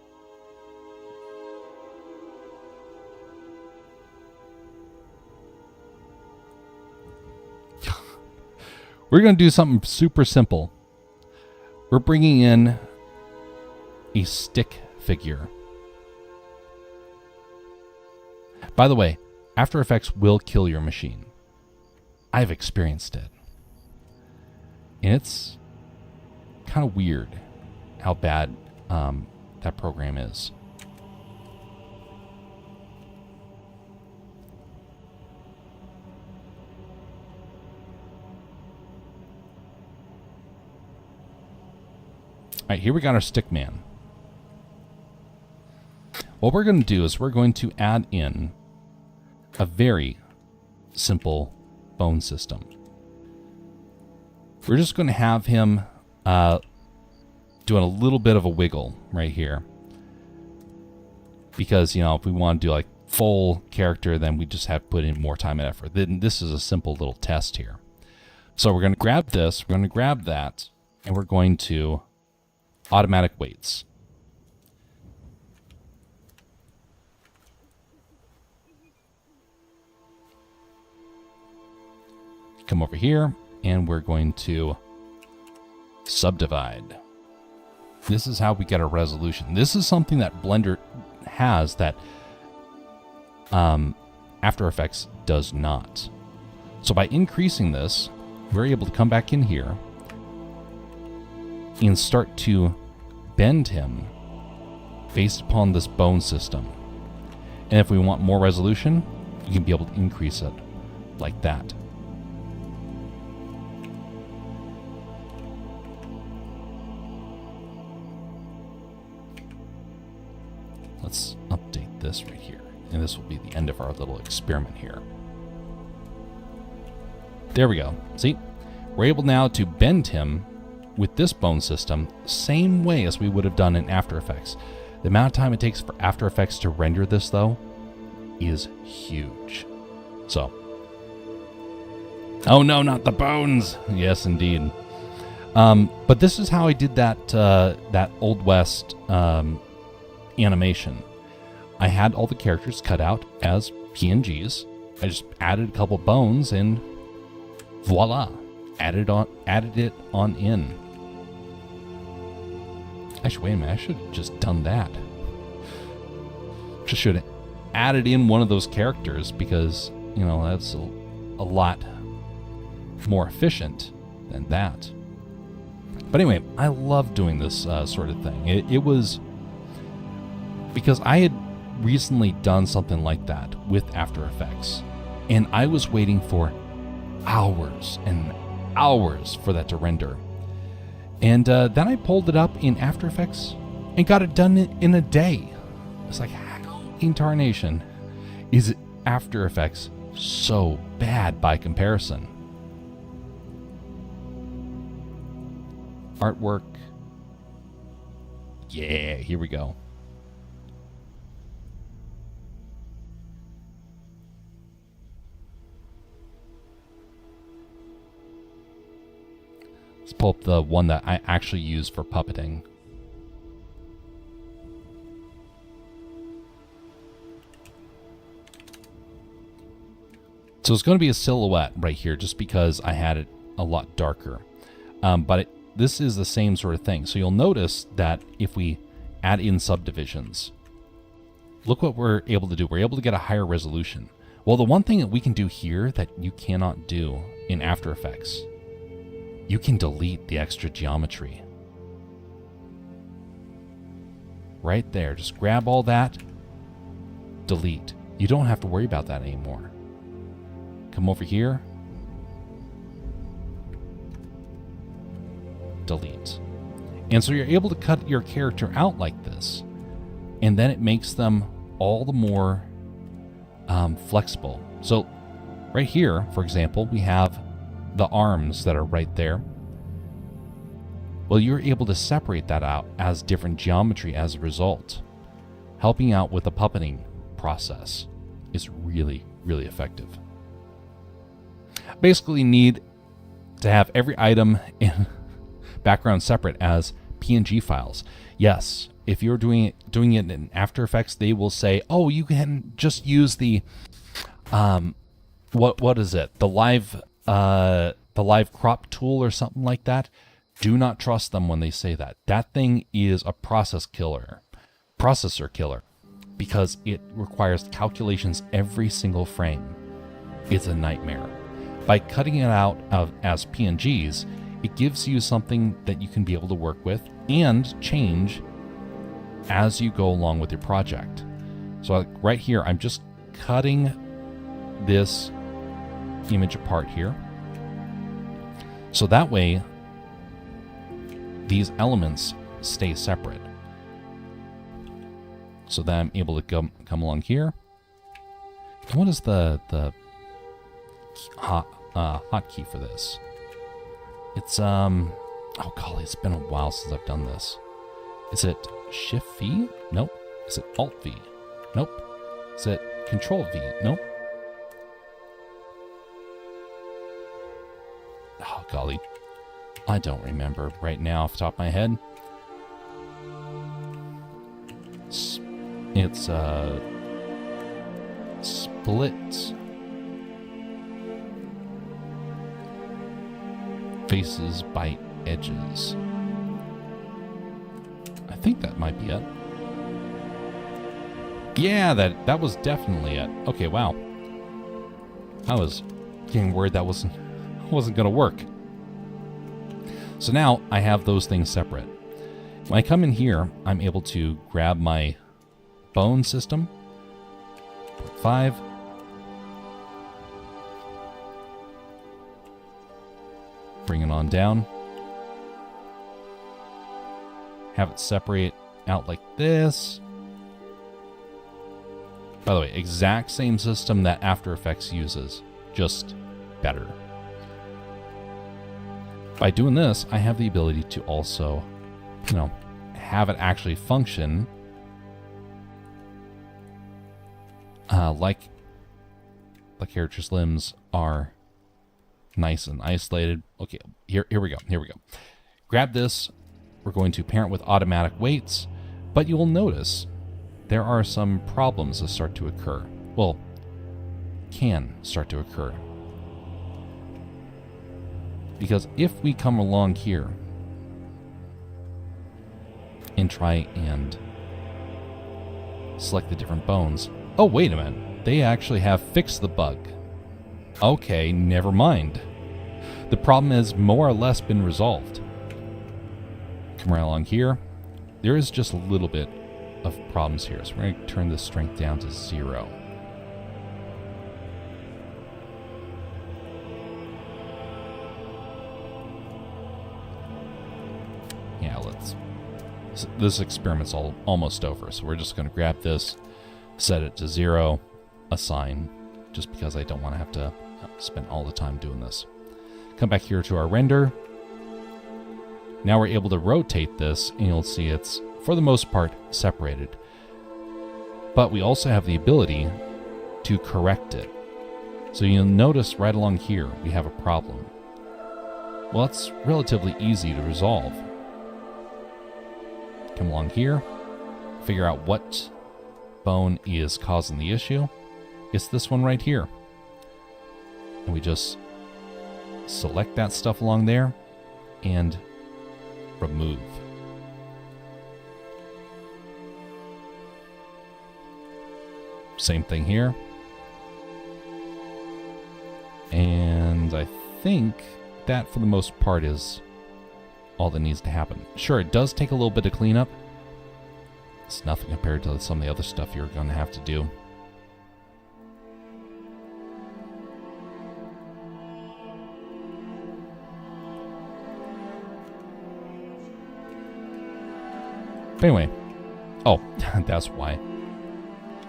We're going to do something super simple. We're bringing in a stick figure. By the way, After Effects will kill your machine. I've experienced it. And it's kind of weird how bad that program is. All right, here we got our stick man. What we're going to do is we're going to add in a very simple bone system. We're just going to have him doing a little bit of a wiggle right here. Because, you know, if we want to do like full character, then we just have to put in more time and effort. Then this is a simple little test here. So we're going to grab this, we're going to grab that, and we're going to automatic weights. Come over here, and we're going to subdivide. This is how we get a resolution. This is something that Blender has that After Effects does not. So by increasing this, we're able to come back in here and start to bend him based upon this bone system. And if we want more resolution, you can be able to increase it like that. Let's update this right here. And this will be the end of our little experiment here. There we go. See? We're able now to bend him with this bone system, same way as we would have done in After Effects. The amount of time it takes for After Effects to render this, though, is huge. So. Oh no, not the bones! Yes, indeed. But this is how I did that Old West animation. I had all the characters cut out as PNGs. I just added a couple bones and voila, added it on in. Actually, wait a minute, I should have just done that. Just should have added in one of those characters because, you know, that's a lot more efficient than that. But anyway, I love doing this sort of thing. It was because I had recently done something like that with After Effects, and I was waiting for hours and hours for that to render. And then I pulled it up in After Effects and got it done in a day. It's like, how in tarnation is After Effects so bad by comparison? Artwork. Yeah, here we go. Let's pull up the one that I actually use for puppeting. So it's going to be a silhouette right here just because I had it a lot darker. But this is the same sort of thing. So you'll notice that if we add in subdivisions, look what we're able to do. We're able to get a higher resolution. Well, the one thing that we can do here that you cannot do in After Effects, you can delete the extra geometry. Right there. Just grab all that, delete. You don't have to worry about that anymore. Come over here, delete. And so you're able to cut your character out like this, and then it makes them all the more flexible. So right here, for example, we have the arms that are right there. Well, you're able to separate that out as different geometry as a result. Helping out with the puppeting process is really, really effective. Basically need to have every item in background separate as PNG files. Yes, if you're doing it in After Effects, they will say, "Oh, you can just use the what is it? The live crop tool or something like that." Do not trust them when they say that. That thing is a processor killer, because it requires calculations every single frame. It's a nightmare. By cutting it out as PNGs, it gives you something that you can be able to work with and change as you go along with your project. So right here, I'm just cutting this image apart here. So that way, these elements stay separate. So that I'm able to come along here. And what is the hotkey for this? It's oh golly, it's been a while since I've done this. Is it Shift V? Nope. Is it Alt V? Nope. Is it Control V? Nope. Oh golly, I don't remember right now off the top of my head. It's split faces by edges. I think that might be it. Yeah, that was definitely it. Okay, wow. I was getting worried that wasn't gonna work. So now I have those things separate. When I come in here, I'm able to grab my bone system, port 5, bring it on down, have it separate out like this. By the way, exact same system that After Effects uses, just better. By doing this, I have the ability to also, have it actually function like the character's limbs are nice and isolated. Okay, here we go. Grab this. We're going to parent with automatic weights, but you will notice there are some problems that start to occur. Well, can start to occur. Because if we come along here and try and select the different bones. Oh, wait a minute. They actually have fixed the bug. Okay, never mind. The problem has more or less been resolved. Come right along here. There is just a little bit of problems here. So we're going to turn the strength down to 0. Yeah, this experiment's almost over, so we're just going to grab this, set it to 0, assign, just because I don't want to have to spend all the time doing this. Come back here to our render. Now we're able to rotate this, and you'll see it's, for the most part, separated. But we also have the ability to correct it. So you'll notice right along here, we have a problem. Well, it's relatively easy to resolve. Come along here, figure out what bone is causing the issue. It's this one right here. And we just select that stuff along there and remove. Same thing here. And I think that for the most part is all that needs to happen. Sure, it does take a little bit of cleanup. It's nothing compared to some of the other stuff you're going to have to do. But anyway, oh, that's why.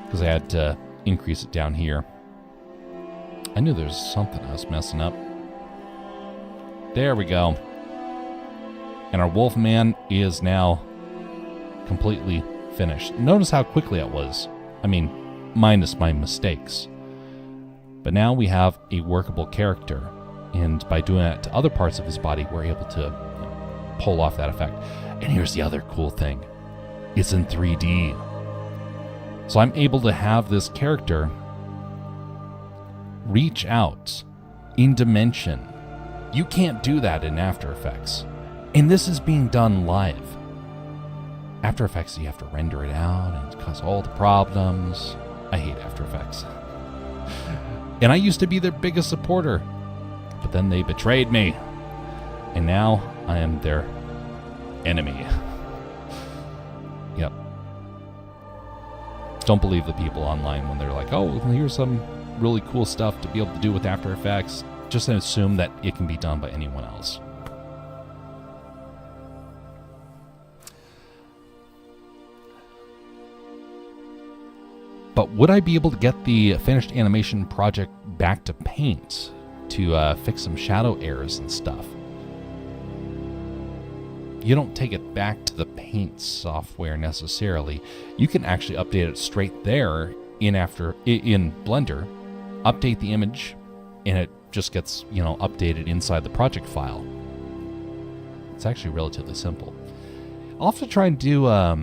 Because I had to increase it down here. I knew there was something I was messing up. There we go. And our Wolfman is now completely finished. Notice how quickly it was. I mean, minus my mistakes. But now we have a workable character. And by doing that to other parts of his body, we're able to pull off that effect. And here's the other cool thing. It's in 3D. So I'm able to have this character reach out in dimension. You can't do that in After Effects. And this is being done live. After Effects, you have to render it out and it causes all the problems. I hate After Effects. And I used to be their biggest supporter. But then they betrayed me. And now I am their enemy. Yep. Don't believe the people online when they're like, oh, here's some really cool stuff to be able to do with After Effects. Just assume that it can be done by anyone else. But would I be able to get the finished animation project back to Paint to fix some shadow errors and stuff? You don't take it back to the Paint software necessarily. You can actually update it straight there in Blender, update the image, and it just gets, updated inside the project file. It's actually relatively simple. I'll have to try and do a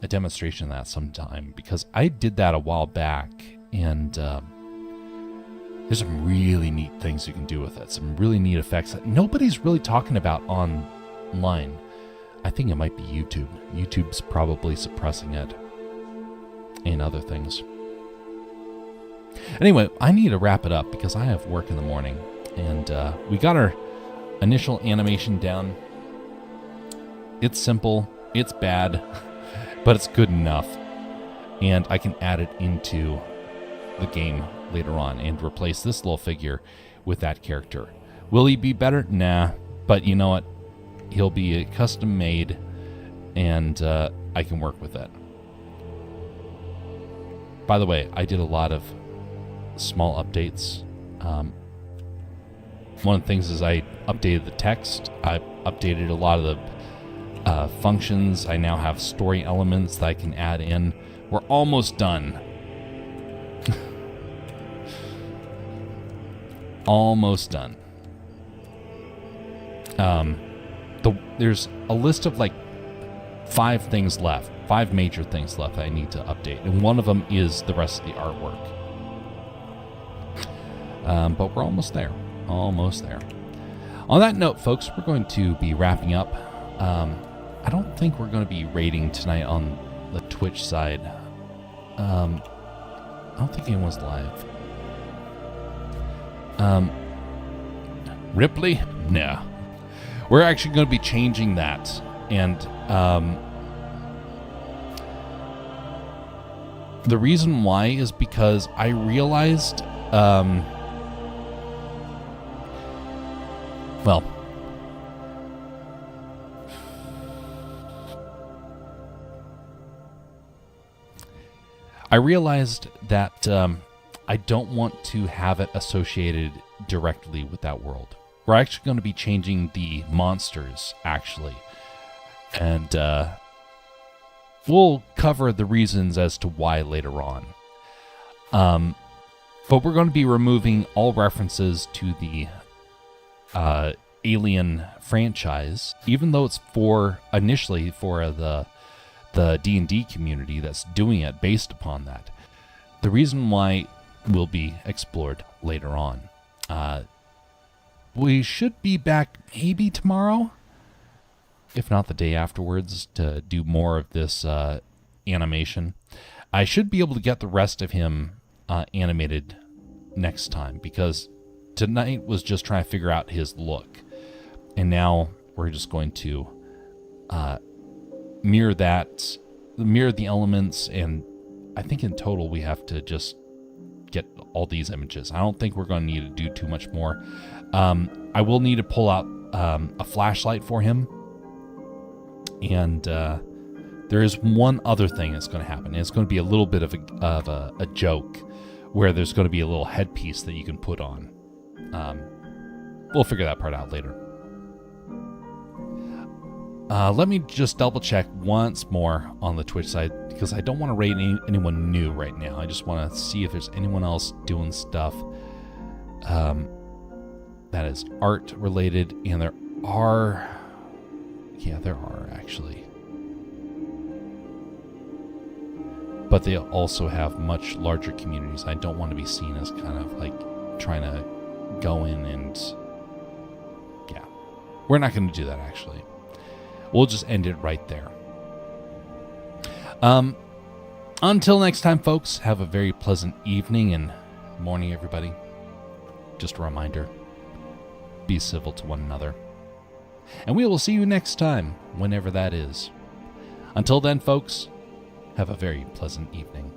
demonstration of that sometime, because I did that a while back, and there's some really neat things you can do with it. Some really neat effects that nobody's really talking about online. I think it might be YouTube. YouTube's probably suppressing it and other things. Anyway, I need to wrap it up because I have work in the morning. And we got our initial animation down. It's simple. It's bad. But it's good enough. And I can add it into the game later on and replace this little figure with that character. Will he be better? Nah. But you know what? He'll be custom made, and I can work with it. By the way, I did a lot of small updates. One of the things is I updated the text. I updated a lot of the functions. I now have story elements that I can add in. We're almost done. Almost done. There's a list of like 5 things left, 5 major things left that I need to update, and one of them is the rest of the artwork. But we're almost there. Almost there. On that note, folks, we're going to be wrapping up. I don't think we're going to be raiding tonight on the Twitch side. I don't think anyone's live. Ripley? No. We're actually going to be changing that. And the reason why is because I realized, I realized that I don't want to have it associated directly with that world. We're actually going to be changing the monsters, actually. And we'll cover the reasons as to why later on. But we're going to be removing all references to the Alien franchise, even though it's initially for the D&D community that's doing it based upon that. The reason why will be explored later on. We should be back maybe tomorrow, if not the day afterwards, to do more of this animation. I should be able to get the rest of him animated next time, because tonight was just trying to figure out his look. And now we're just going to mirror the elements, and I think in total we have to just get all these images. I don't think we're going to need to do too much more. I will need to pull out a flashlight for him, and there is one other thing that's going to happen. It's going to be a little bit of a joke, where there's going to be a little headpiece that you can put on. We'll figure that part out later. Let me just double check once more on the Twitch side, because I don't want to rate anyone new right now. I just want to see if there's anyone else doing stuff that is art related, and there are actually. But they also have much larger communities. I don't want to be seen as kind of like trying to go in and, yeah. We're not going to do that, actually. We'll just end it right there. Until next time, folks, have a very pleasant evening and morning, everybody. Just a reminder, be civil to one another. And we will see you next time, whenever that is. Until then, folks, have a very pleasant evening.